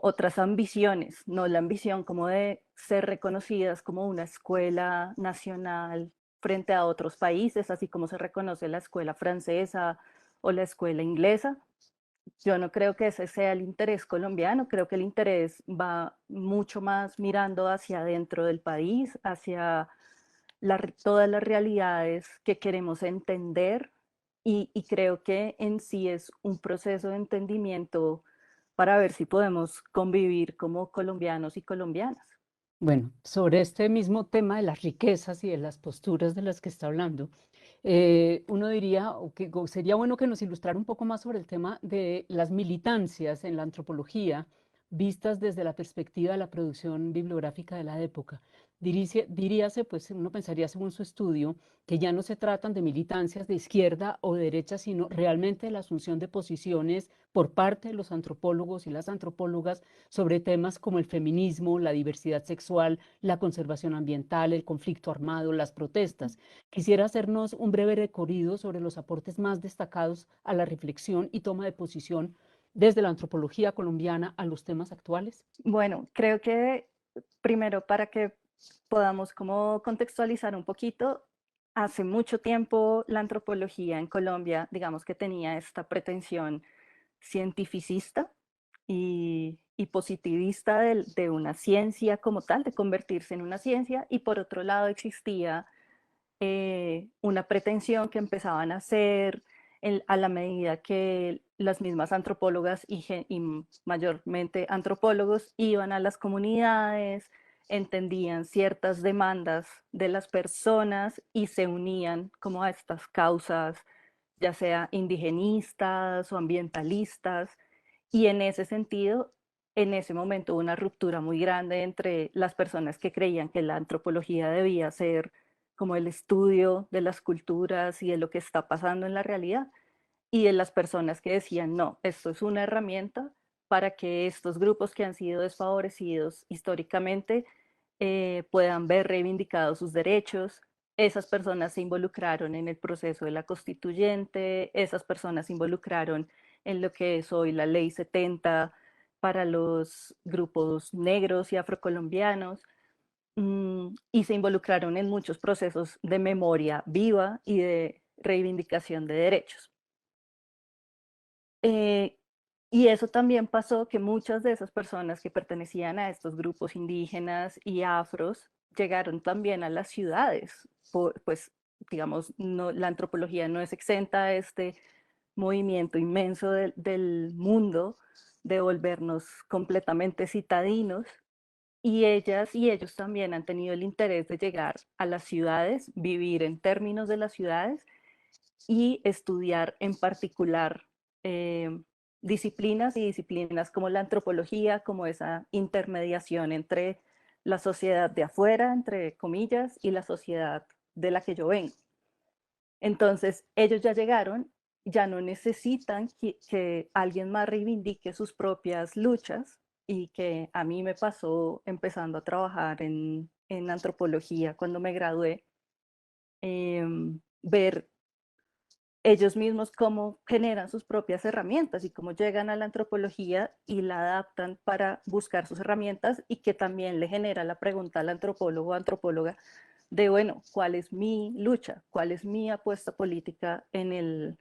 otras ambiciones, no la ambición como de ser reconocidas como una escuela nacional frente a otros países, así como se reconoce la escuela francesa o la escuela inglesa. Yo no creo que ese sea el interés colombiano, creo que el interés va mucho más mirando hacia adentro del país, hacia todas las realidades que queremos entender y creo que en sí es un proceso de entendimiento para ver si podemos convivir como colombianos y colombianas. Bueno, sobre este mismo tema de las riquezas y de las posturas de las que está hablando, uno diría que sería bueno que nos ilustrara un poco más sobre el tema de las militancias en la antropología vistas desde la perspectiva de la producción bibliográfica de la época. Diríase, pues uno pensaría según su estudio, que ya no se tratan de militancias de izquierda o de derecha, sino realmente de la asunción de posiciones por parte de los antropólogos y las antropólogas sobre temas como el feminismo, la diversidad sexual, la conservación ambiental, el conflicto armado, las protestas. Quisiera hacernos un breve recorrido sobre los aportes más destacados a la reflexión y toma de posición desde la antropología colombiana a los temas actuales. Bueno, creo que primero para que podamos como contextualizar un poquito, hace mucho tiempo la antropología en Colombia, digamos que tenía esta pretensión cientificista y positivista de una ciencia como tal, de convertirse en una ciencia, y por otro lado existía una pretensión que empezaban a hacer a la medida que las mismas antropólogas y mayormente antropólogos iban a las comunidades, entendían ciertas demandas de las personas y se unían como a estas causas ya sea indigenistas o ambientalistas, y en ese sentido, en ese momento hubo una ruptura muy grande entre las personas que creían que la antropología debía ser como el estudio de las culturas y de lo que está pasando en la realidad, y de las personas que decían, no, esto es una herramienta para que estos grupos que han sido desfavorecidos históricamente puedan ver reivindicados sus derechos. Esas personas se involucraron en el proceso de la constituyente, esas personas se involucraron en lo que es hoy la ley 70 para los grupos negros y afrocolombianos, y se involucraron en muchos procesos de memoria viva y de reivindicación de derechos. Eh, y eso también pasó, que muchas de esas personas que pertenecían a estos grupos indígenas y afros llegaron también a las ciudades. Pues, digamos, no, la antropología no es exenta a este movimiento inmenso del mundo de volvernos completamente citadinos. Y ellas y ellos también han tenido el interés de llegar a las ciudades, vivir en términos de las ciudades y estudiar en particular eh, disciplinas y disciplinas como la antropología, como esa intermediación entre la sociedad de afuera, entre comillas, y la sociedad de la que yo vengo. Entonces, ellos ya llegaron, ya no necesitan que alguien más reivindique sus propias luchas, y que a mí me pasó empezando a trabajar en antropología cuando me gradué, ver ellos mismos cómo generan sus propias herramientas y cómo llegan a la antropología y la adaptan para buscar sus herramientas, y que también le genera la pregunta al antropólogo o antropóloga de, bueno, ¿cuál es mi lucha? ¿Cuál es mi apuesta política en el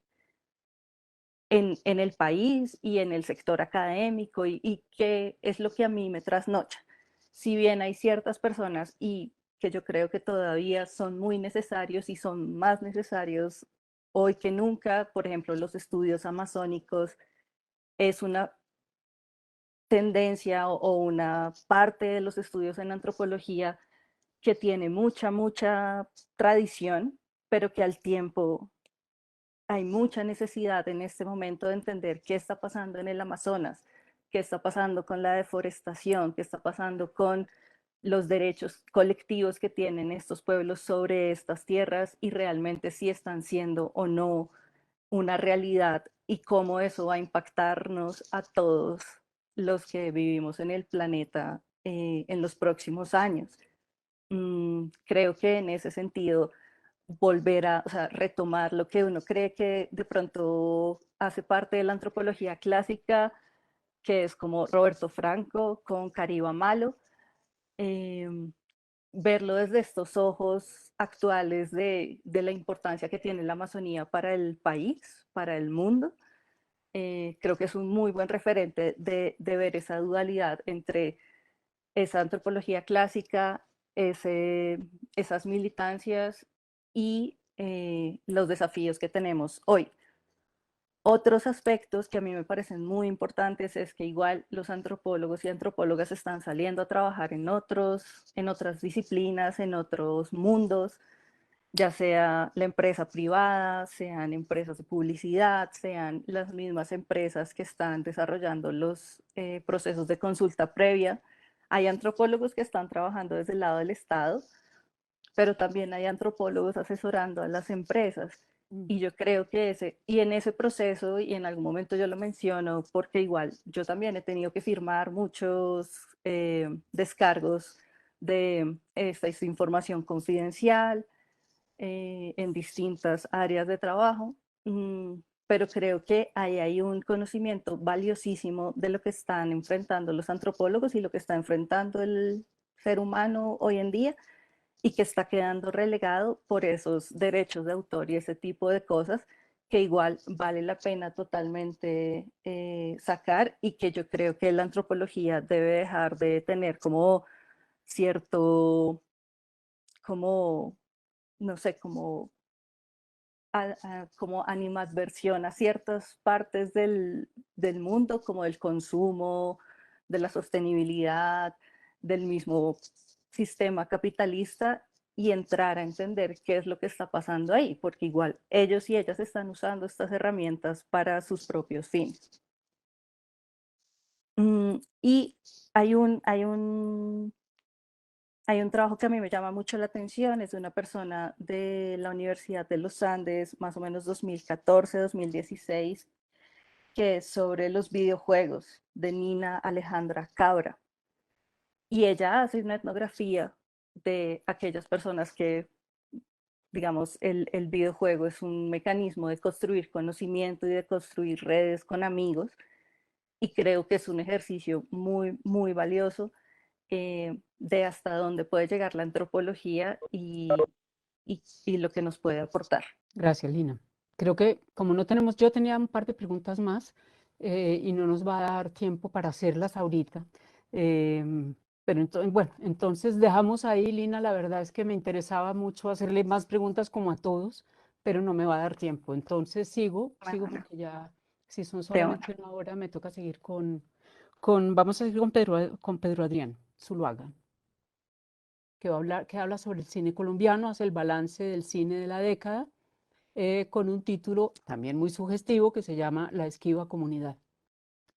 país y en el sector académico, y qué es lo que a mí me trasnocha? Si bien hay ciertas personas, y que yo creo que todavía son muy necesarios y son más necesarios hoy que nunca, por ejemplo, los estudios amazónicos es una tendencia o una parte de los estudios en antropología que tiene mucha tradición, pero que al tiempo hay mucha necesidad en este momento de entender qué está pasando en el Amazonas, qué está pasando con la deforestación, qué está pasando con los derechos colectivos que tienen estos pueblos sobre estas tierras, y realmente si están siendo o no una realidad, y cómo eso va a impactarnos a todos los que vivimos en el planeta en los próximos años. Creo que en ese sentido volver a, o sea, retomar lo que uno cree que de pronto hace parte de la antropología clásica, que es como Roberto Franco con Cariba Malo, eh, verlo desde estos ojos actuales de la importancia que tiene la Amazonía para el país, para el mundo. Creo que es un muy buen referente de ver esa dualidad entre esa antropología clásica, esas militancias y los desafíos que tenemos hoy. Otros aspectos que a mí me parecen muy importantes es que igual los antropólogos y antropólogas están saliendo a trabajar en otras disciplinas, en otros mundos, ya sea la empresa privada, sean empresas de publicidad, sean las mismas empresas que están desarrollando los procesos de consulta previa. Hay antropólogos que están trabajando desde el lado del Estado, pero también hay antropólogos asesorando a las empresas. Y yo creo que en ese proceso, y en algún momento yo lo menciono, porque igual yo también he tenido que firmar muchos descargos de esta información confidencial en distintas áreas de trabajo, pero creo que ahí hay un conocimiento valiosísimo de lo que están enfrentando los antropólogos y lo que está enfrentando el ser humano hoy en día, y que está quedando relegado por esos derechos de autor y ese tipo de cosas que igual vale la pena totalmente sacar, y que yo creo que la antropología debe dejar de tener como cierto, como, no sé, como animadversión a ciertas partes del mundo, como el consumo, de la sostenibilidad, del mismo sistema capitalista, y entrar a entender qué es lo que está pasando ahí, porque igual ellos y ellas están usando estas herramientas para sus propios fines. Y hay un trabajo que a mí me llama mucho la atención, es de una persona de la Universidad de los Andes, más o menos 2014-2016, que es sobre los videojuegos, de Nina Alejandra Cabra. Y ella hace una etnografía de aquellas personas que, digamos, el videojuego es un mecanismo de construir conocimiento y de construir redes con amigos, y creo que es un ejercicio muy, muy valioso de hasta dónde puede llegar la antropología y lo que nos puede aportar. Gracias, Lina. Creo que como no tenemos, yo tenía un par de preguntas más y no nos va a dar tiempo para hacerlas ahorita. Pero entonces, bueno, entonces dejamos ahí, Lina. La verdad es que me interesaba mucho hacerle más preguntas como a todos, pero no me va a dar tiempo. Entonces sigo Bueno, porque ya, si son de una. solamente una hora, me toca seguir vamos a seguir con Pedro Adrián Zuluaga, que habla sobre el cine colombiano, hace el balance del cine de la década con un título también muy sugestivo que se llama La esquiva comunidad.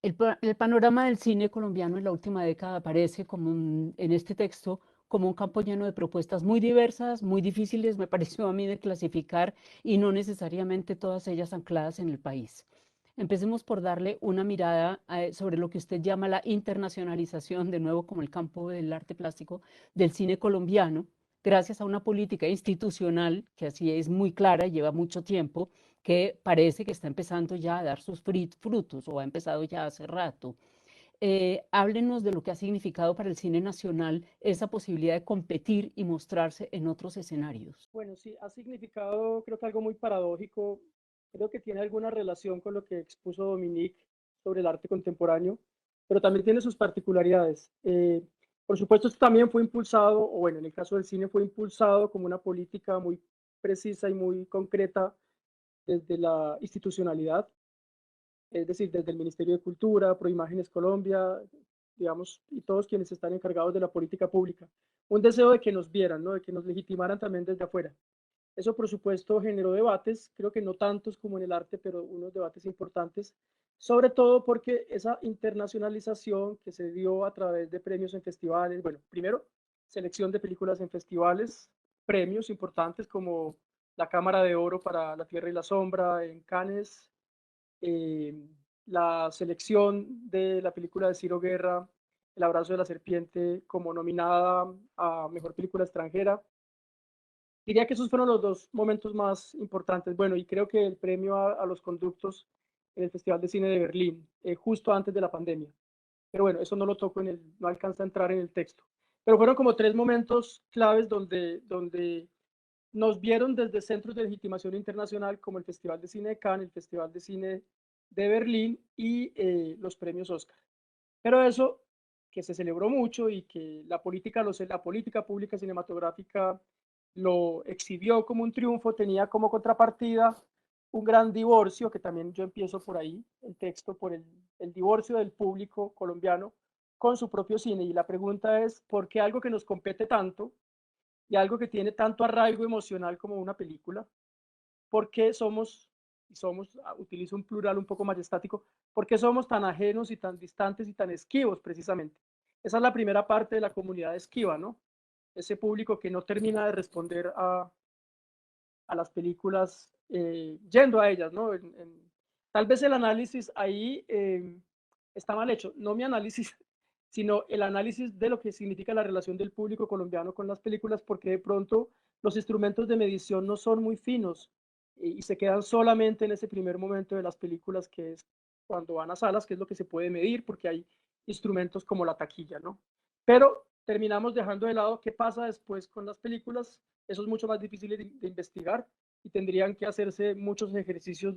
El panorama del cine colombiano en la última década aparece en este texto como un campo lleno de propuestas muy diversas, muy difíciles, me pareció a mí, de clasificar y no necesariamente todas ellas ancladas en el país. Empecemos por darle una mirada sobre lo que usted llama la internacionalización, de nuevo como el campo del arte plástico, del cine colombiano, gracias a una política institucional que así es muy clara, lleva mucho tiempo, que parece que está empezando ya a dar sus frutos o ha empezado ya hace rato. Háblenos de lo que ha significado para el cine nacional esa posibilidad de competir y mostrarse en otros escenarios. Bueno, sí, ha significado creo que algo muy paradójico, creo que tiene alguna relación con lo que expuso Dominique sobre el arte contemporáneo, pero también tiene sus particularidades. Por supuesto, esto también fue impulsado, o bueno, en el caso del cine fue impulsado como una política muy precisa y muy concreta desde la institucionalidad, es decir, desde el Ministerio de Cultura, Proimágenes Colombia, digamos, y todos quienes están encargados de la política pública. Un deseo de que nos vieran, ¿no? De que nos legitimaran también desde afuera. Eso, por supuesto, generó debates, creo que no tantos como en el arte, pero unos debates importantes, sobre todo porque esa internacionalización que se dio a través de premios en festivales, bueno, primero, selección de películas en festivales, premios importantes como la Cámara de Oro para La Tierra y la Sombra en Cannes, eh, la selección de la película de Ciro Guerra, El Abrazo de la Serpiente, como nominada a Mejor Película Extranjera. Diría que esos fueron los dos momentos más importantes. Bueno, y creo que el premio a los conductos en el Festival de Cine de Berlín, justo antes de la pandemia. Pero bueno, eso no lo toco no alcanza a entrar en el texto. Pero fueron como tres momentos claves donde nos vieron desde centros de legitimación internacional como el Festival de Cine de Cannes, el Festival de Cine de Berlín y los premios Oscar. Pero eso que se celebró mucho y que la política pública cinematográfica lo exhibió como un triunfo, tenía como contrapartida un gran divorcio, que también yo empiezo por ahí, el texto, por el divorcio del público colombiano con su propio cine. Y la pregunta es, ¿por qué algo que nos compete tanto y algo que tiene tanto arraigo emocional como una película, por qué utilizo un plural un poco majestático, por qué somos tan ajenos y tan distantes y tan esquivos precisamente? Esa es la primera parte de la comunidad esquiva, ¿no? Ese público que no termina de responder a las películas yendo a ellas, ¿no? Tal vez el análisis ahí está mal hecho, no mi análisis, sino el análisis de lo que significa la relación del público colombiano con las películas, porque de pronto los instrumentos de medición no son muy finos y se quedan solamente en ese primer momento de las películas, que es cuando van a salas, que es lo que se puede medir, porque hay instrumentos como la taquilla, ¿no? Pero terminamos dejando de lado qué pasa después con las películas. Eso es mucho más difícil de investigar y tendrían que hacerse muchos ejercicios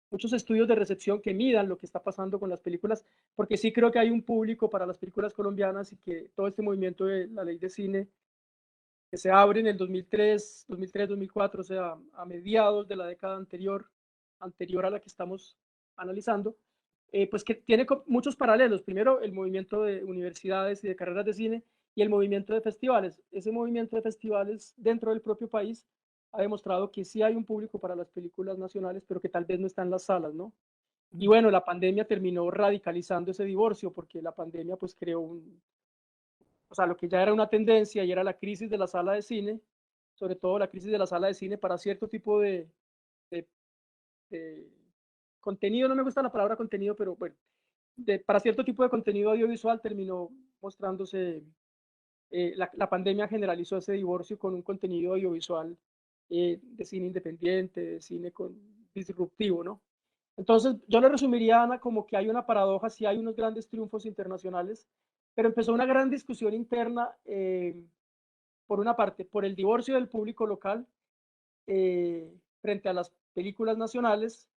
muchos estudios de recepción que midan lo que está pasando con las películas, porque sí creo que hay un público para las películas colombianas y que todo este movimiento de la ley de cine que se abre en el 2004, o sea, a mediados de la década anterior a la que estamos analizando, pues que tiene muchos paralelos. Primero, el movimiento de universidades y de carreras de cine, y el movimiento de festivales. Ese movimiento de festivales dentro del propio país ha demostrado que sí hay un público para las películas nacionales, pero que tal vez no está en las salas, ¿no? Y bueno, la pandemia terminó radicalizando ese divorcio, porque la pandemia pues creó o sea, lo que ya era una tendencia y era la crisis de la sala de cine, sobre todo la crisis de la sala de cine para cierto tipo de, de contenido, no me gusta la palabra contenido, pero bueno, para cierto tipo de contenido audiovisual terminó mostrándose, la pandemia generalizó ese divorcio con un contenido audiovisual de cine independiente, de cine disruptivo, ¿no? Entonces, yo le resumiría, Ana, como que hay una paradoja, sí hay unos grandes triunfos internacionales, pero empezó una gran discusión interna, por una parte, por el divorcio del público local frente a las películas nacionales,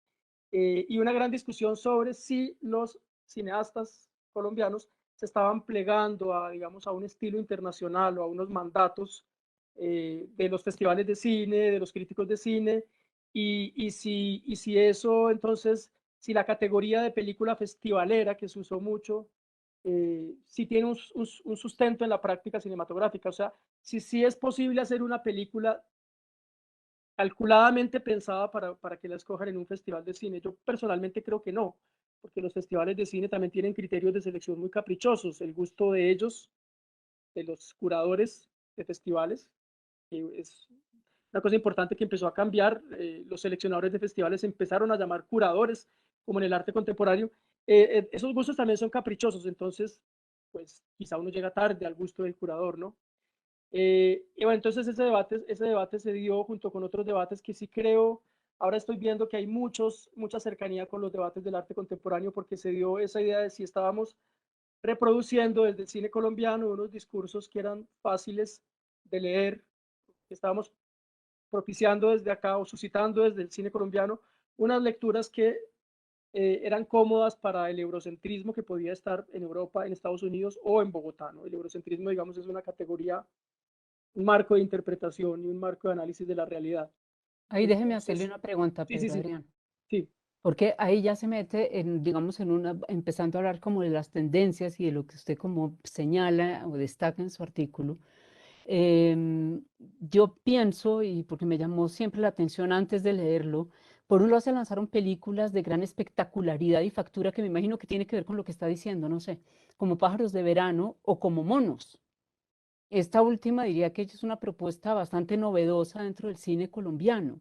y una gran discusión sobre si los cineastas colombianos se estaban plegando a, digamos, a un estilo internacional o a unos mandatos de los festivales de cine, de los críticos de cine, y si eso, entonces, si la categoría de película festivalera que se usó mucho, si tiene un sustento en la práctica cinematográfica, o sea, si sí es posible hacer una película calculadamente pensada para que la escojan en un festival de cine. Yo personalmente creo que no, porque los festivales de cine también tienen criterios de selección muy caprichosos. El gusto de ellos, de los curadores de festivales, que es una cosa importante que empezó a cambiar. Los seleccionadores de festivales empezaron a llamar curadores, como en el arte contemporáneo. Esos gustos también son caprichosos, entonces, pues quizá uno llega tarde al gusto del curador, ¿no? Y bueno, entonces ese debate se dio junto con otros debates que sí creo, ahora estoy viendo que hay mucha cercanía con los debates del arte contemporáneo, porque se dio esa idea de si estábamos reproduciendo desde el cine colombiano unos discursos que eran fáciles de leer, que estábamos propiciando desde acá o suscitando desde el cine colombiano unas lecturas que eran cómodas para el eurocentrismo que podía estar en Europa, en Estados Unidos o en Bogotá, ¿no? El eurocentrismo, digamos, es una categoría, un marco de interpretación y un marco de análisis de la realidad. Ahí déjeme hacerle Entonces, una pregunta, sí, sí, Pedro sí, Adrián, sí. porque ahí ya se mete en, digamos, empezando a hablar como de las tendencias y de lo que usted como señala o destaca en su artículo. Yo pienso, y porque me llamó siempre la atención antes de leerlo, por un lado se lanzaron películas de gran espectacularidad y factura que me imagino que tiene que ver con lo que está diciendo, no sé, como Pájaros de Verano o como Monos. Esta última diría que es una propuesta bastante novedosa dentro del cine colombiano,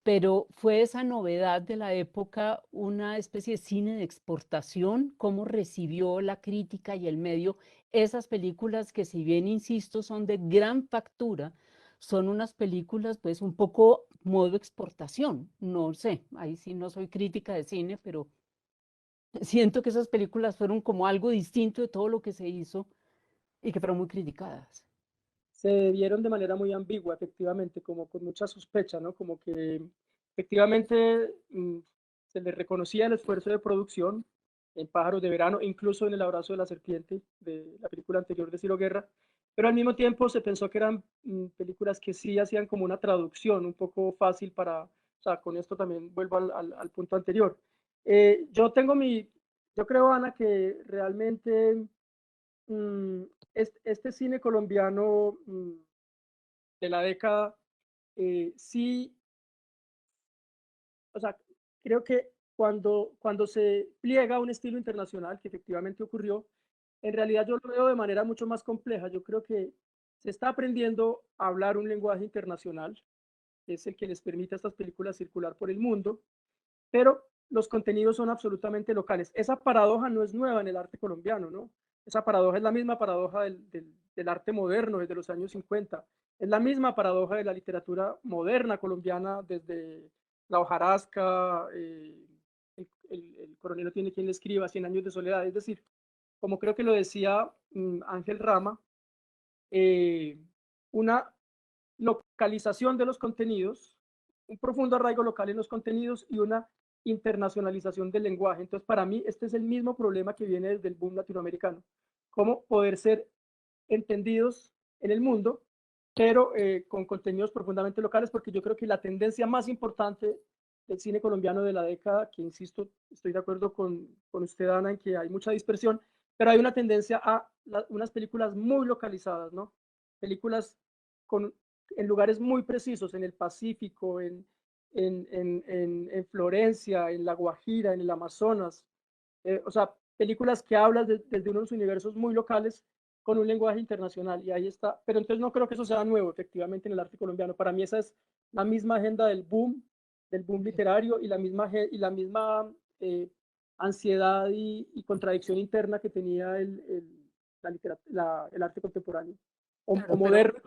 pero fue esa novedad de la época una especie de cine de exportación, cómo recibió la crítica y el medio esas películas que, si bien insisto, son de gran factura, son unas películas pues un poco modo exportación, no sé, ahí sí no soy crítica de cine, pero siento que esas películas fueron como algo distinto de todo lo que se hizo y que fueron muy criticadas. Se vieron de manera muy ambigua, efectivamente, como con mucha sospecha, ¿no? Como que efectivamente se le reconocía el esfuerzo de producción en Pájaros de Verano, incluso en El Abrazo de la Serpiente, de la película anterior de Ciro Guerra, pero al mismo tiempo se pensó que eran películas que sí hacían como una traducción un poco fácil para, o sea, con esto también vuelvo al punto anterior. Yo creo, Ana, que realmente mm, este cine colombiano de la década, sí, o sea, creo que cuando se pliega a un estilo internacional, que efectivamente ocurrió, en realidad yo lo veo de manera mucho más compleja. Yo creo que se está aprendiendo a hablar un lenguaje internacional, que es el que les permite a estas películas circular por el mundo, pero los contenidos son absolutamente locales. Esa paradoja no es nueva en el arte colombiano, ¿no? Esa paradoja es la misma paradoja del arte moderno desde los años 50. Es la misma paradoja de la literatura moderna colombiana desde La hojarasca, el coronel tiene quien le escriba, 100 años de soledad. Es decir, como creo que lo decía Ángel Rama, una localización de los contenidos, un profundo arraigo local en los contenidos y una internacionalización del lenguaje. Entonces, para mí, este es el mismo problema que viene desde el boom latinoamericano. Cómo poder ser entendidos en el mundo, pero con contenidos profundamente locales, porque yo creo que la tendencia más importante del cine colombiano de la década, que insisto, estoy de acuerdo con usted, Ana, en que hay mucha dispersión, pero hay una tendencia a unas películas muy localizadas, ¿no? Películas en lugares muy precisos, en el Pacífico, en Florencia, en La Guajira, en el Amazonas. O sea, películas que hablan desde unos universos muy locales con un lenguaje internacional, y ahí está. Pero entonces no creo que eso sea nuevo, efectivamente, en el arte colombiano. Para mí esa es la misma agenda del boom literario, y la misma ansiedad y contradicción interna que tenía el arte contemporáneo. Claro, O moderno y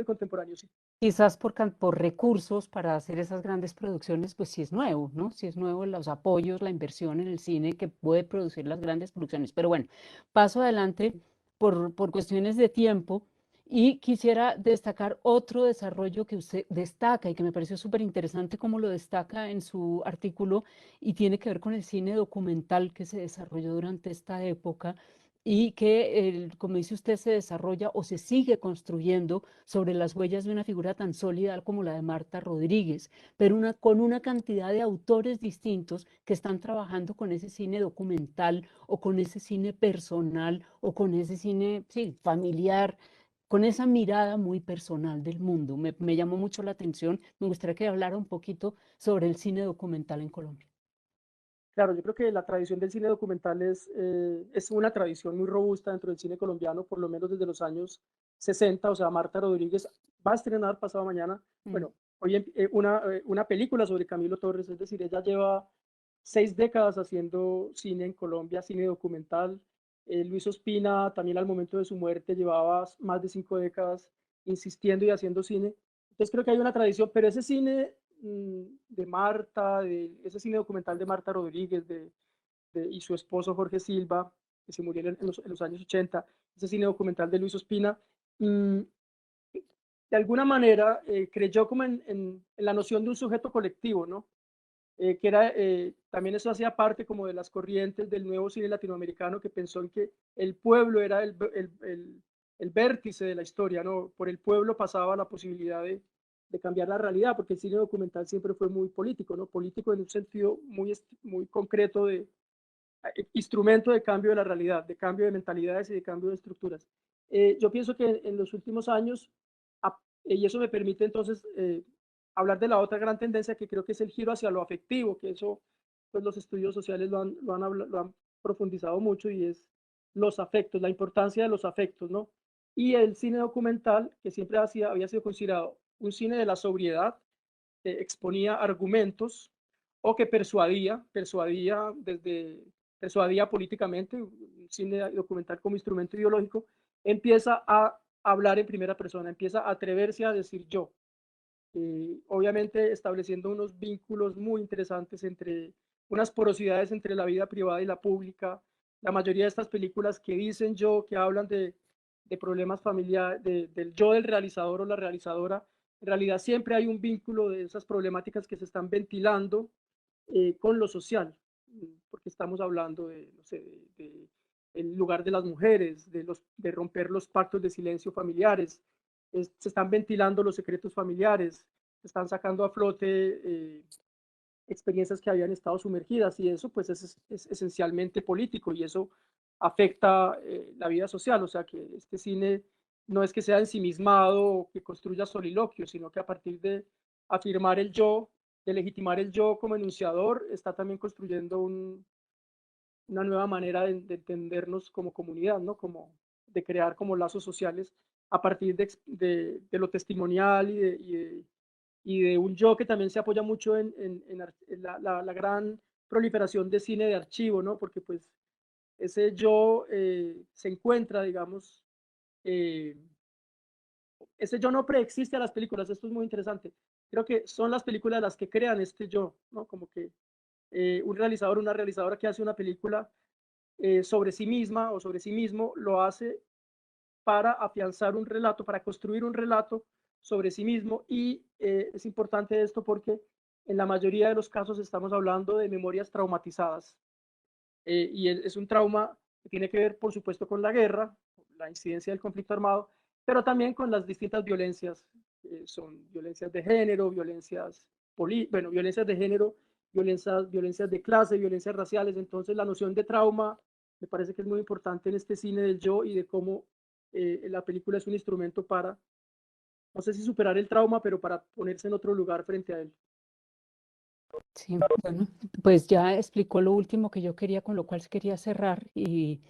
contemporáneo, sí. quizás por recursos para hacer esas grandes producciones, pues sí es nuevo, ¿no? Sí es nuevo los apoyos, la inversión en el cine que puede producir las grandes producciones. Pero bueno, paso adelante por cuestiones de tiempo y quisiera destacar otro desarrollo que usted destaca y que me pareció súper interesante como lo destaca en su artículo, y tiene que ver con el cine documental que se desarrolló durante esta época y que, como dice usted, se desarrolla o se sigue construyendo sobre las huellas de una figura tan sólida como la de Marta Rodríguez, pero con una cantidad de autores distintos que están trabajando con ese cine documental o con ese cine personal o con ese cine, sí, familiar, con esa mirada muy personal del mundo. Me llamó mucho la atención. Me gustaría que hablara un poquito sobre el cine documental en Colombia. Claro, yo creo que la tradición del cine documental es una tradición muy robusta dentro del cine colombiano, por lo menos desde los años 60. O sea, Marta Rodríguez va a estrenar pasado mañana, bueno, hoy una película sobre Camilo Torres. Es decir, ella lleva 6 décadas haciendo cine en Colombia, cine documental. Luis Ospina, también al momento de su muerte, llevaba más de 5 décadas insistiendo y haciendo cine. Entonces creo que hay una tradición, pero ese cine de Marta, de ese cine documental de Marta Rodríguez y su esposo Jorge Silva, que se murieron en los años 80, ese cine documental de Luis Ospina, de alguna manera creyó como en la noción de un sujeto colectivo, ¿no? Que era, también eso hacía parte como de las corrientes del nuevo cine latinoamericano, que pensó en que el pueblo era el vértice de la historia, ¿no? Por el pueblo pasaba la posibilidad de cambiar la realidad, porque el cine documental siempre fue muy político, ¿no? Político en un sentido muy concreto de instrumento de cambio de la realidad, de cambio de mentalidades y de cambio de estructuras. Yo pienso que en los últimos años, y eso me permite entonces hablar de la otra gran tendencia, que creo que es el giro hacia lo afectivo, que eso pues los estudios sociales lo han profundizado mucho, y es los afectos, la importancia de los afectos, ¿no? Y el cine documental, que siempre había sido considerado un cine de la sobriedad, que exponía argumentos o que persuadía políticamente, un cine documental como instrumento ideológico, empieza a hablar en primera persona, empieza a atreverse a decir yo. Obviamente estableciendo unos vínculos muy interesantes unas porosidades entre la vida privada y la pública. La mayoría de estas películas que dicen yo, que hablan de problemas familiares, del yo del realizador o la realizadora, en realidad siempre hay un vínculo de esas problemáticas que se están ventilando con lo social, porque estamos hablando no sé, el lugar de las mujeres, de romper los pactos de silencio familiares. Se están ventilando los secretos familiares, se están sacando a flote experiencias que habían estado sumergidas, y eso pues es esencialmente político, y eso afecta la vida social. O sea, que este cine no es que sea ensimismado o que construya soliloquios, sino que a partir de afirmar el yo, de legitimar el yo como enunciador, está también construyendo una nueva manera de entendernos como comunidad, ¿no? Como de crear como lazos sociales a partir de lo testimonial y de un yo que también se apoya mucho en la gran proliferación de cine de archivo, ¿no? Porque pues ese yo se encuentra, digamos, ese yo no preexiste a las películas. Esto es muy interesante. Creo que son las películas las que crean este yo, ¿no? Como que un realizador, una realizadora que hace una película sobre sí misma o sobre sí mismo, lo hace para afianzar un relato, para construir un relato sobre sí mismo. Y es importante esto porque en la mayoría de los casos estamos hablando de memorias traumatizadas. Y es un trauma que tiene que ver, por supuesto, con la guerra, la incidencia del conflicto armado, pero también con las distintas violencias. Son violencias de género, violencias de género, violencias de clase, violencias raciales. Entonces la noción de trauma Me parece que es muy importante en este cine del yo y de cómo la película es un instrumento para, no sé si superar el trauma, pero para ponerse en otro lugar frente a él. Sí, bueno, pues ya explicó lo último que yo quería, con lo cual quería cerrar y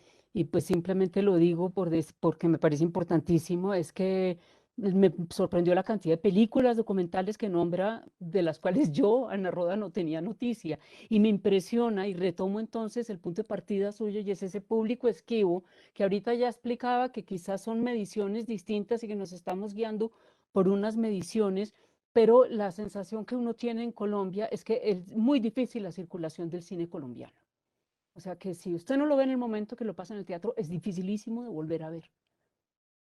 pues simplemente lo digo porque me parece importantísimo, es que me sorprendió la cantidad de películas, documentales que nombra, de las cuales yo, Ana Roda, no tenía noticia. Y me impresiona y retomo entonces el punto de partida suyo y es ese público esquivo que ahorita ya explicaba que quizás son mediciones distintas y que nos estamos guiando por unas mediciones, pero la sensación que uno tiene en Colombia es que es muy difícil la circulación del cine colombiano. O sea que si usted no lo ve en el momento que lo pasa en el teatro, es dificilísimo de volver a ver.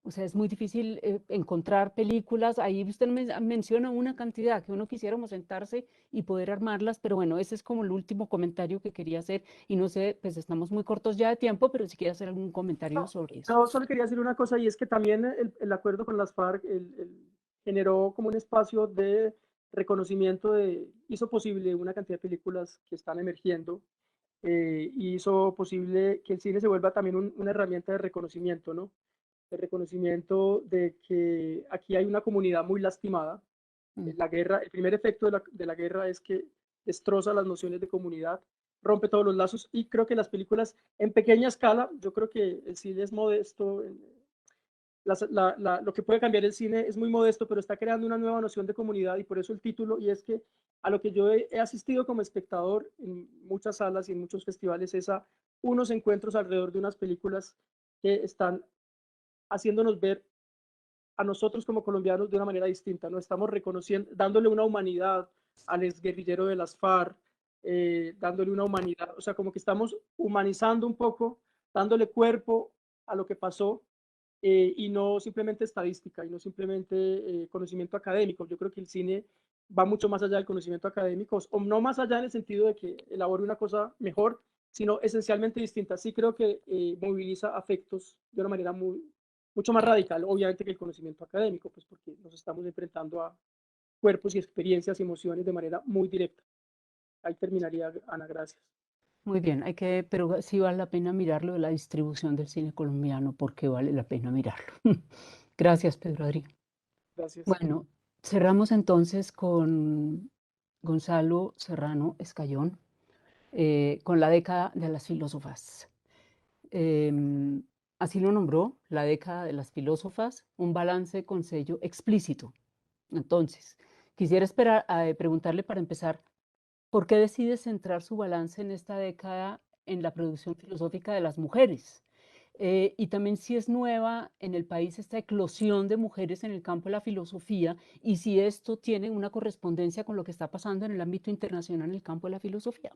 O sea, es muy difícil encontrar películas. Ahí usted menciona una cantidad que uno quisiéramos sentarse y poder armarlas, pero bueno, ese es como el último comentario que quería hacer. Y no sé, pues estamos muy cortos ya de tiempo, pero si quiere hacer algún comentario sobre eso. No, solo quería decir una cosa, y es que también el acuerdo con las FARC generó como un espacio de reconocimiento, hizo posible una cantidad de películas que están emergiendo, y hizo posible que el cine se vuelva también una herramienta de reconocimiento, ¿no? De reconocimiento de que aquí hay una comunidad muy lastimada. La guerra, el primer efecto de la guerra es que destroza las nociones de comunidad, rompe todos los lazos, y creo que las películas en pequeña escala, yo creo que el cine es modesto, lo que puede cambiar el cine es muy modesto, pero está creando una nueva noción de comunidad, y por eso el título, y es que a lo que yo he asistido como espectador en muchas salas y en muchos festivales es a unos encuentros alrededor de unas películas que están haciéndonos ver a nosotros como colombianos de una manera distinta, ¿no? Estamos reconociendo, dándole una humanidad al exguerrillero de las FARC, dándole una humanidad, o sea, como que estamos humanizando un poco, dándole cuerpo a lo que pasó, y no simplemente estadística y no simplemente conocimiento académico. Yo creo que el cine va mucho más allá del conocimiento académico, o no más allá en el sentido de que elabore una cosa mejor, sino esencialmente distinta. Sí creo que moviliza afectos de una manera mucho más radical, obviamente, que el conocimiento académico, pues porque nos estamos enfrentando a cuerpos y experiencias y emociones de manera muy directa. Ahí terminaría, Ana, gracias. Muy bien, pero sí vale la pena mirarlo de la distribución del cine colombiano, porque vale la pena mirarlo. Gracias, Pedro Adrián. Gracias. Bueno, cerramos entonces con Gonzalo Serrano Escayón, con la década de las filósofas. Así lo nombró, la década de las filósofas, un balance con sello explícito. Entonces, quisiera preguntarle para empezar, ¿por qué decide centrar su balance en esta década en la producción filosófica de las mujeres? Y también si es nueva en el país esta eclosión de mujeres en el campo de la filosofía y si esto tiene una correspondencia con lo que está pasando en el ámbito internacional en el campo de la filosofía.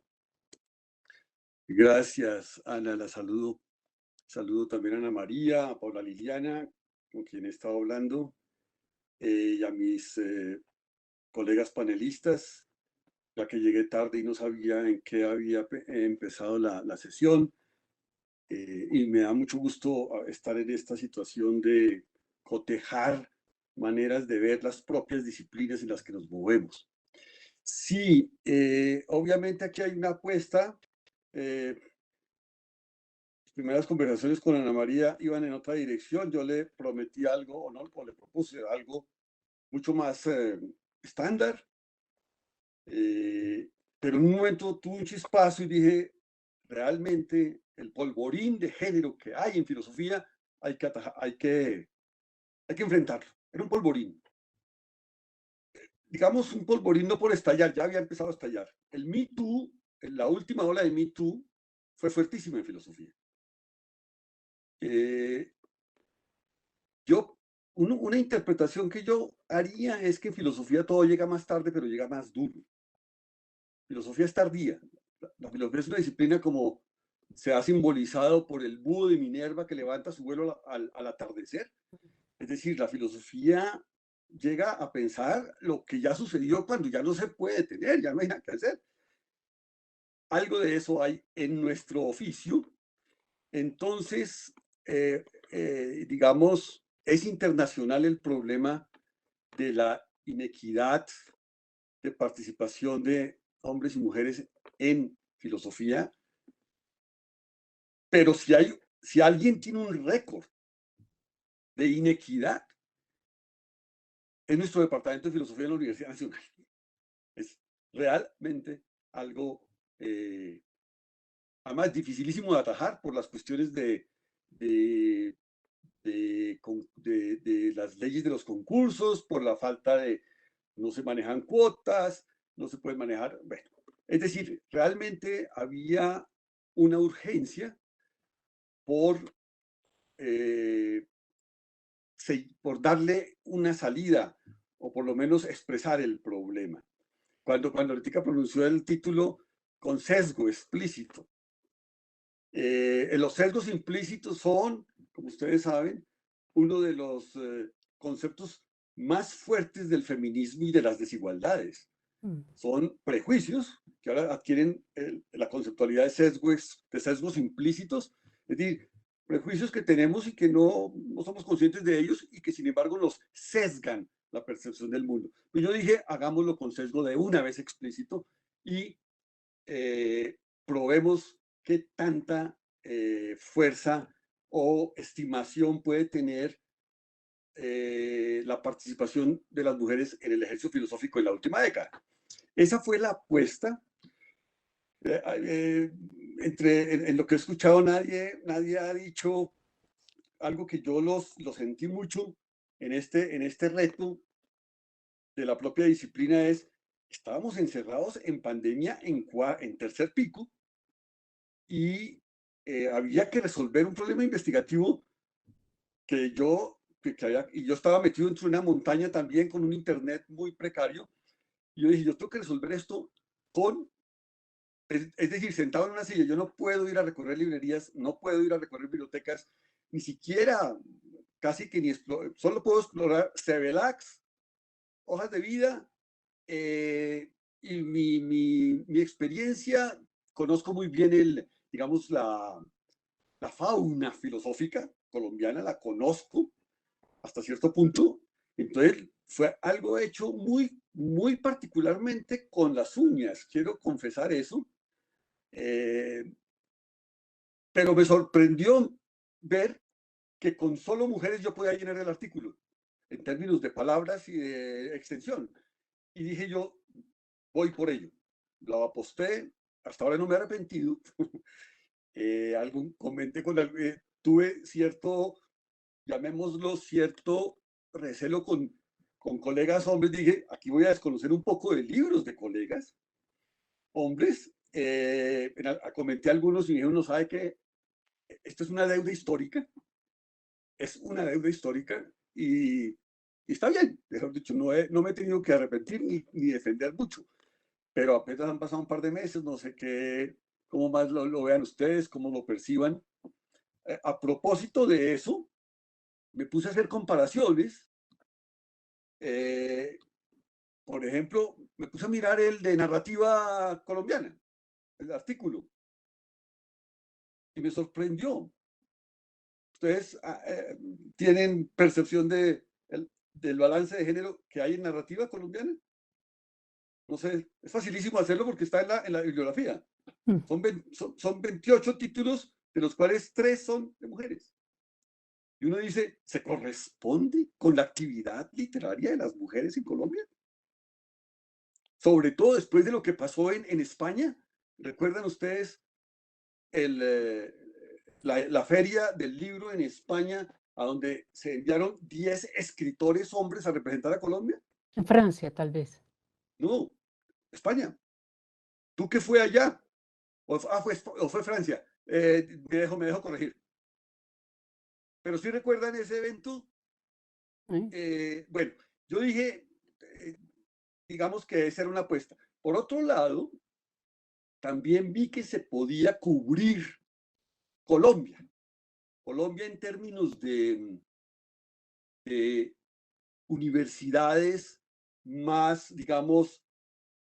Gracias, Ana, la saludo. Saludo también a Ana María, a Paula Liliana, con quien he estado hablando, y a mis colegas panelistas, ya que llegué tarde y no sabía en qué había empezado la sesión. Y me da mucho gusto estar en esta situación de cotejar maneras de ver las propias disciplinas en las que nos movemos. Sí, obviamente aquí hay una apuesta. Las primeras conversaciones con Ana María iban en otra dirección. Yo le prometí algo, o no, o le propuse algo mucho más estándar. Pero en un momento tuve un chispazo y dije, realmente el polvorín de género que hay en filosofía hay que enfrentarlo. Era un polvorín. Digamos, un polvorín no por estallar, ya había empezado a estallar. El Me Too, la última ola de Me Too, fue fuertísima en filosofía. Una interpretación que yo haría es que en filosofía todo llega más tarde, pero llega más duro. Filosofía es tardía. La filosofía es una disciplina como se ha simbolizado por el búho de Minerva que levanta su vuelo al atardecer. Es decir, la filosofía llega a pensar lo que ya sucedió cuando ya no se puede tener, ya no hay nada que hacer. Algo de eso hay en nuestro oficio. Entonces, digamos, es internacional el problema de la inequidad de participación de hombres y mujeres en filosofía. Pero si alguien tiene un récord de inequidad, es nuestro departamento de filosofía en la Universidad Nacional. Es realmente algo, además, dificilísimo de atajar por las cuestiones de las leyes de los concursos, por la falta de, no se manejan cuotas, no se puede manejar, bueno, es decir, realmente había una urgencia por, por darle una salida o por lo menos expresar el problema. Cuando Letica pronunció el título con sesgo explícito, los sesgos implícitos son, como ustedes saben, uno de los conceptos más fuertes del feminismo y de las desigualdades. Son prejuicios que ahora adquieren la conceptualidad de sesgos implícitos, es decir, prejuicios que tenemos y que no somos conscientes de ellos y que sin embargo nos sesgan la percepción del mundo. Pues yo dije, hagámoslo con sesgo de una vez explícito y probemos qué tanta fuerza o estimación puede tener la participación de las mujeres en el ejercicio filosófico en la última década. Esa fue la apuesta. En lo que he escuchado, nadie ha dicho algo que yo lo sentí mucho en este reto de la propia disciplina, estábamos encerrados en pandemia en tercer pico y había que resolver un problema investigativo que yo estaba metido dentro de una montaña también con un internet muy precario. Y yo dije, yo tengo que resolver esto es decir, sentado en una silla. Yo no puedo ir a recorrer librerías, no puedo ir a recorrer bibliotecas, ni siquiera, casi que solo puedo explorar CEVELAX, hojas de vida, y mi experiencia, conozco muy bien digamos, la fauna filosófica colombiana, la conozco hasta cierto punto. Entonces fue algo hecho muy, muy particularmente con las uñas, quiero confesar eso. Pero me sorprendió ver que con solo mujeres yo podía llenar el artículo, en términos de palabras y de extensión. Y dije yo, voy por ello. Lo aposté, hasta ahora no me he arrepentido. Comenté tuve cierto, llamémoslo cierto recelo con colegas hombres. Dije, aquí voy a desconocer un poco de libros de colegas hombres. Comenté a algunos y dijeron, no sabe que esto es una deuda histórica. Es una deuda histórica y está bien. Mejor dicho, no me he tenido que arrepentir ni defender mucho. Pero apenas han pasado un par de meses, no sé cómo más lo vean ustedes, cómo lo perciban. A propósito de eso, me puse a hacer comparaciones. Por ejemplo, me puse a mirar el de narrativa colombiana, el artículo, y me sorprendió. ¿Ustedes tienen percepción del balance de género que hay en narrativa colombiana? No sé, es facilísimo hacerlo porque está en la bibliografía. Son 28 títulos, de los cuales 3 son de mujeres. Y uno dice, ¿se corresponde con la actividad literaria de las mujeres en Colombia? Sobre todo después de lo que pasó en España. ¿Recuerdan ustedes la feria del libro en España, a donde se enviaron 10 escritores hombres a representar a Colombia? En Francia, tal vez. No, España. ¿Tú qué fue allá? ¿Fue Francia? Me dejo corregir. Pero sí recuerdan ese evento. Bueno, yo dije, digamos que esa era una apuesta. Por otro lado, también vi que se podía cubrir Colombia. Colombia en términos de universidades más, digamos,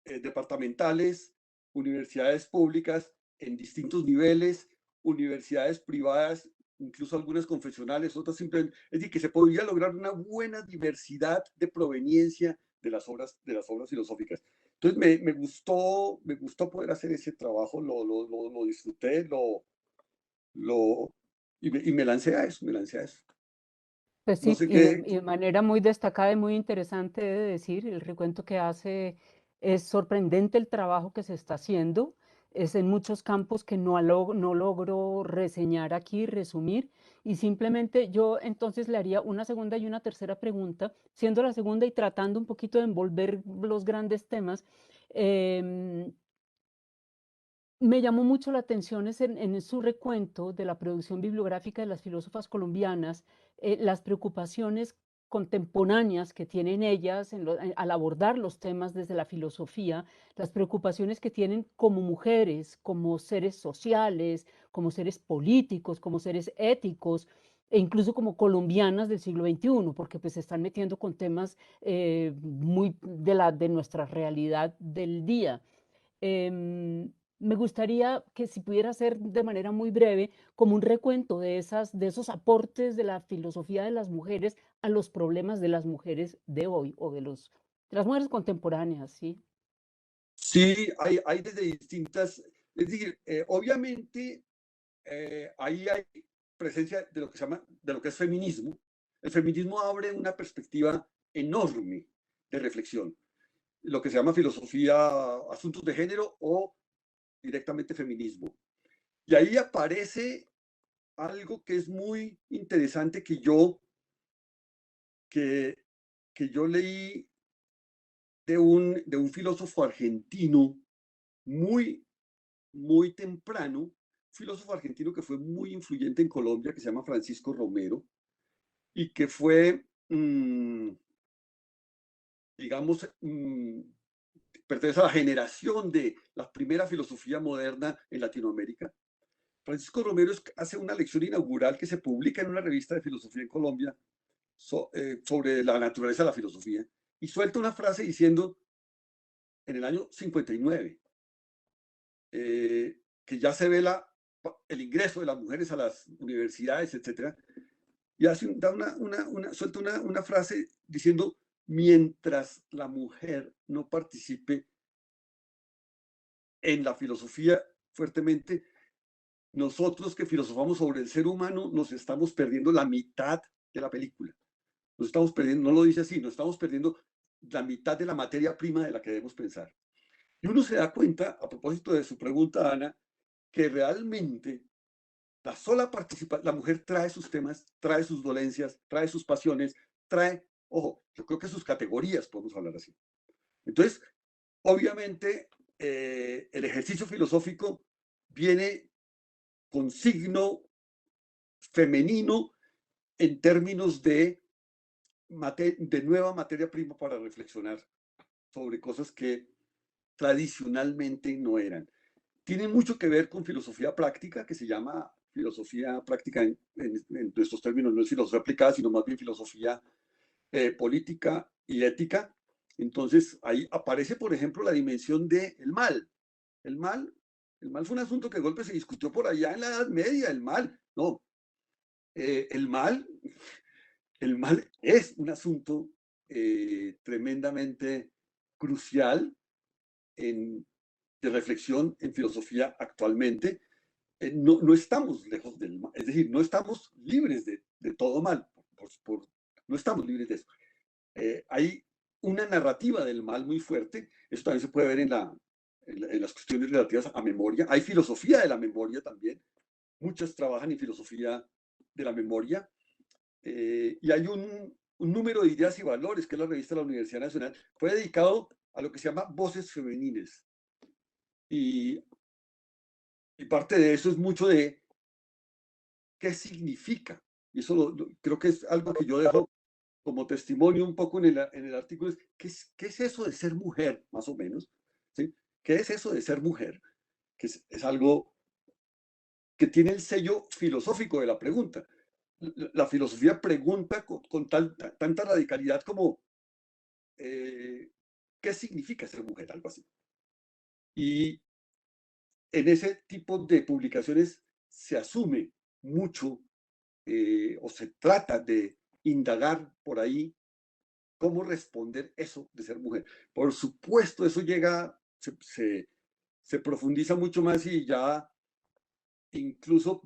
departamentales, universidades públicas en distintos niveles, universidades privadas, incluso algunas confesionales, otras simplemente, es decir, que se podría lograr una buena diversidad de proveniencia de las obras filosóficas. Entonces me gustó poder hacer ese trabajo, lo disfruté, y me lancé a eso, me lancé a eso. Pues No sí, sé y qué. de manera muy destacada y muy interesante de decir, el recuento que hace es sorprendente el trabajo que se está haciendo, es en muchos campos que no logro reseñar aquí, resumir, y simplemente yo entonces le haría una segunda y una tercera pregunta, siendo la segunda y tratando un poquito de envolver los grandes temas. em, Me llamó mucho la atención en su recuento de la producción bibliográfica de las filósofas colombianas, las preocupaciones contemporáneas que tienen ellas al abordar los temas desde la filosofía, las preocupaciones que tienen como mujeres, como seres sociales, como seres políticos, como seres éticos, e incluso como colombianas del siglo XXI, porque pues se están metiendo con temas muy de nuestra realidad del día. Me gustaría que si pudiera hacer de manera muy breve como un recuento de esos aportes de la filosofía de las mujeres a los problemas de las mujeres de hoy o de las mujeres contemporáneas, ¿sí? Sí, hay desde distintas, es decir, obviamente ahí hay presencia de lo que se llama, de lo que es feminismo. El feminismo abre una perspectiva enorme de reflexión, lo que se llama filosofía, asuntos de género o directamente feminismo. Y ahí aparece algo que es muy interesante que, que yo leí de un filósofo argentino muy, muy temprano, filósofo argentino que fue muy influyente en Colombia, que se llama Francisco Romero, y que fue, digamos, pertenece a la generación de la primera filosofía moderna en Latinoamérica. Francisco Romero hace una lección inaugural que se publica en una revista de filosofía en Colombia sobre la naturaleza de la filosofía y suelta una frase diciendo en el año 59 que ya se ve el ingreso de las mujeres a las universidades, etcétera, y suelta una frase diciendo, mientras la mujer no participe en la filosofía fuertemente, nosotros que filosofamos sobre el ser humano nos estamos perdiendo la mitad de la película. Nos estamos perdiendo, no lo dice así, nos estamos perdiendo la mitad de la materia prima de la que debemos pensar. Y uno se da cuenta, a propósito de su pregunta, Ana, que realmente la mujer trae sus temas, trae sus dolencias, trae sus pasiones, ojo, yo creo que sus categorías, podemos hablar así. Entonces, obviamente, el ejercicio filosófico viene con signo femenino en términos de nueva materia prima para reflexionar sobre cosas que tradicionalmente no eran. Tiene mucho que ver con filosofía práctica, que se llama filosofía práctica en nuestros términos, no es filosofía aplicada, sino más bien filosofía política y ética. Entonces, ahí aparece, por ejemplo, la dimensión del mal. El mal, el mal fue un asunto que de golpe se discutió por allá en la Edad Media, el mal. No, el mal es un asunto tremendamente crucial de reflexión en filosofía actualmente. No estamos lejos del mal, es decir, no estamos libres de todo mal, no estamos libres de eso. Hay una narrativa del mal muy fuerte, eso también se puede ver en las cuestiones relativas a memoria. Hay filosofía de la memoria también, muchas trabajan en filosofía de la memoria, y hay un número de ideas y valores, que es la revista de la Universidad Nacional, fue dedicado a lo que se llama voces femeniles. Y parte de eso es mucho de qué significa. Y eso creo que es algo que yo dejo como testimonio un poco en el artículo. ¿Qué es eso de ser mujer, más o menos? ¿Sí? ¿Qué es eso de ser mujer? Que es algo que tiene el sello filosófico de la pregunta. La filosofía pregunta con tanta radicalidad como ¿qué significa ser mujer? Algo así. Y en ese tipo de publicaciones se asume mucho o se trata de indagar por ahí cómo responder eso de ser mujer. Por supuesto, eso llega, se profundiza mucho más y ya incluso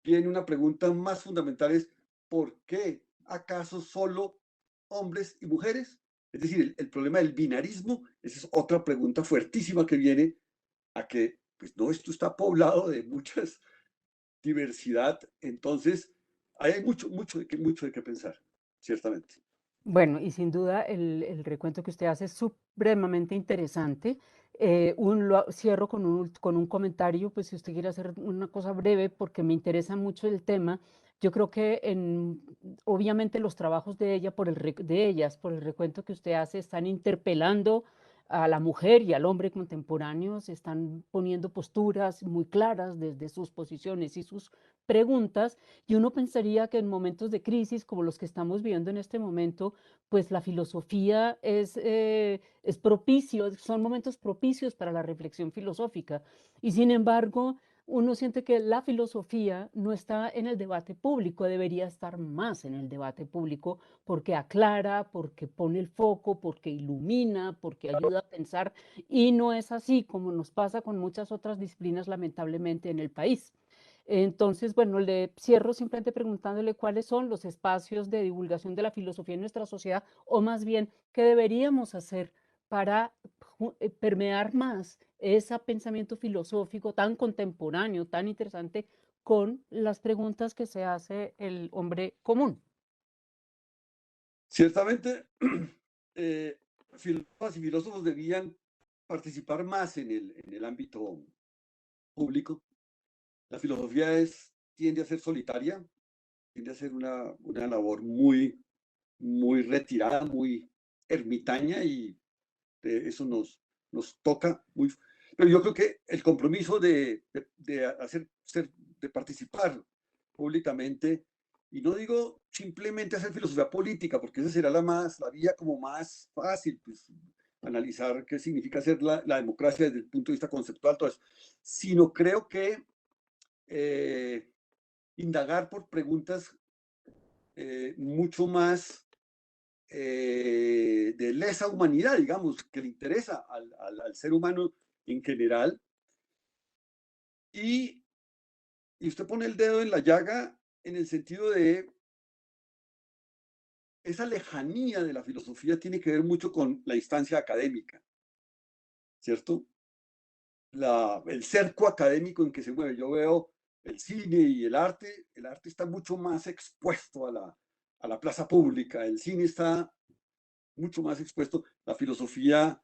viene una pregunta más fundamental, es ¿por qué acaso solo hombres y mujeres? Es decir, el problema del binarismo, esa es otra pregunta fuertísima que viene a que, pues no, esto está poblado de muchas diversidad, entonces ahí hay mucho de qué pensar, ciertamente. Bueno, y sin duda el recuento que usted hace es supremamente interesante. Cierro con un comentario, pues si usted quiere hacer una cosa breve, porque me interesa mucho el tema. Yo creo que obviamente los trabajos de ellas, por el recuento que usted hace, están interpelando a la mujer y al hombre contemporáneos, están poniendo posturas muy claras desde sus posiciones y sus preguntas, y uno pensaría que en momentos de crisis como los que estamos viviendo en este momento, pues la filosofía es propicio, son momentos propicios para la reflexión filosófica. Y sin embargo, uno siente que la filosofía no está en el debate público, debería estar más en el debate público porque aclara, porque pone el foco, porque ilumina, porque ayuda a pensar. Y no es así como nos pasa con muchas otras disciplinas, lamentablemente, en el país. Entonces, bueno, le cierro simplemente preguntándole cuáles son los espacios de divulgación de la filosofía en nuestra sociedad, o más bien, qué deberíamos hacer para permear más ese pensamiento filosófico tan contemporáneo, tan interesante, con las preguntas que se hace el hombre común. Ciertamente, filósofas y filósofos debían participar más en el ámbito público. La filosofía tiende a ser solitaria, tiende a ser una labor muy retirada, muy ermitaña, y eso nos toca muy. Pero yo creo que el compromiso de participar públicamente, y no digo simplemente hacer filosofía política, porque esa será la vía como más fácil, pues, analizar qué significa ser la democracia desde el punto de vista conceptual, todo eso, sino creo que indagar por preguntas mucho más de lesa humanidad, digamos, que le interesa al ser humano en general. Y usted pone el dedo en la llaga en el sentido de esa lejanía de la filosofía tiene que ver mucho con la instancia académica, ¿cierto? El cerco académico en que se mueve. Yo veo el cine y el arte está mucho más expuesto a la plaza pública, el cine está mucho más expuesto, la filosofía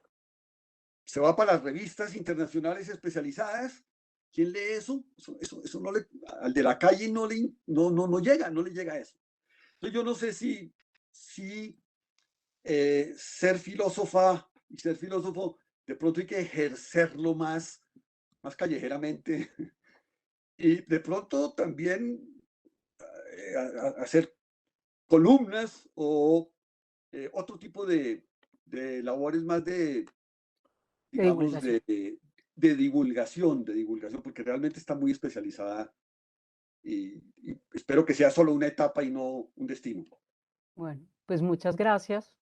se va para las revistas internacionales especializadas. ¿Quién lee eso? Eso no al de la calle no le llega a eso. Entonces yo no sé si ser filósofa y ser filósofo de pronto hay que ejercerlo más callejeramente, y de pronto también hacer columnas o otro tipo de labores más digamos, de divulgación, porque realmente está muy especializada, y espero que sea solo una etapa y no un destino. Bueno, pues muchas gracias.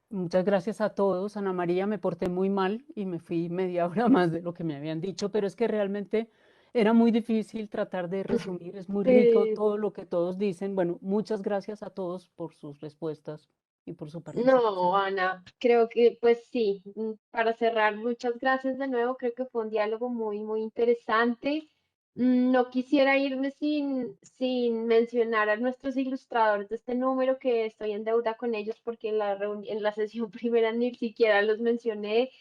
Muchas gracias a todos. Ana María, me porté muy mal y me fui media hora más de lo que me habían dicho, pero es que realmente era muy difícil tratar de resumir. Es muy rico todo lo que todos dicen. Bueno, muchas gracias a todos por sus respuestas y por su participación. No, Ana, creo que pues sí, para cerrar, muchas gracias de nuevo, creo que fue un diálogo muy, muy interesante. No quisiera irme sin mencionar a nuestros ilustradores de este número, que estoy en deuda con ellos porque en la sesión primera ni siquiera los mencioné.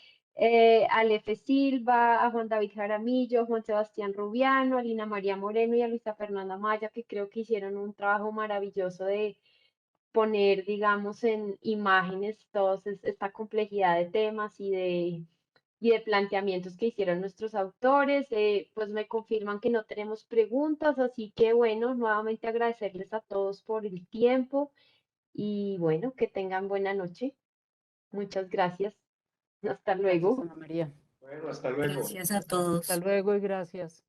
A Lefe Silva, a Juan David Jaramillo, a Juan Sebastián Rubiano, a Lina María Moreno y a Luisa Fernanda Maya, que creo que hicieron un trabajo maravilloso de poner, digamos, en imágenes toda esta complejidad de temas y de planteamientos que hicieron nuestros autores. Pues me confirman que no tenemos preguntas, así que bueno, nuevamente agradecerles a todos por el tiempo y bueno, que tengan buena noche. Muchas gracias. Hasta Gracias, luego. Ana María. Bueno, hasta luego. Gracias a todos. Hasta luego y gracias.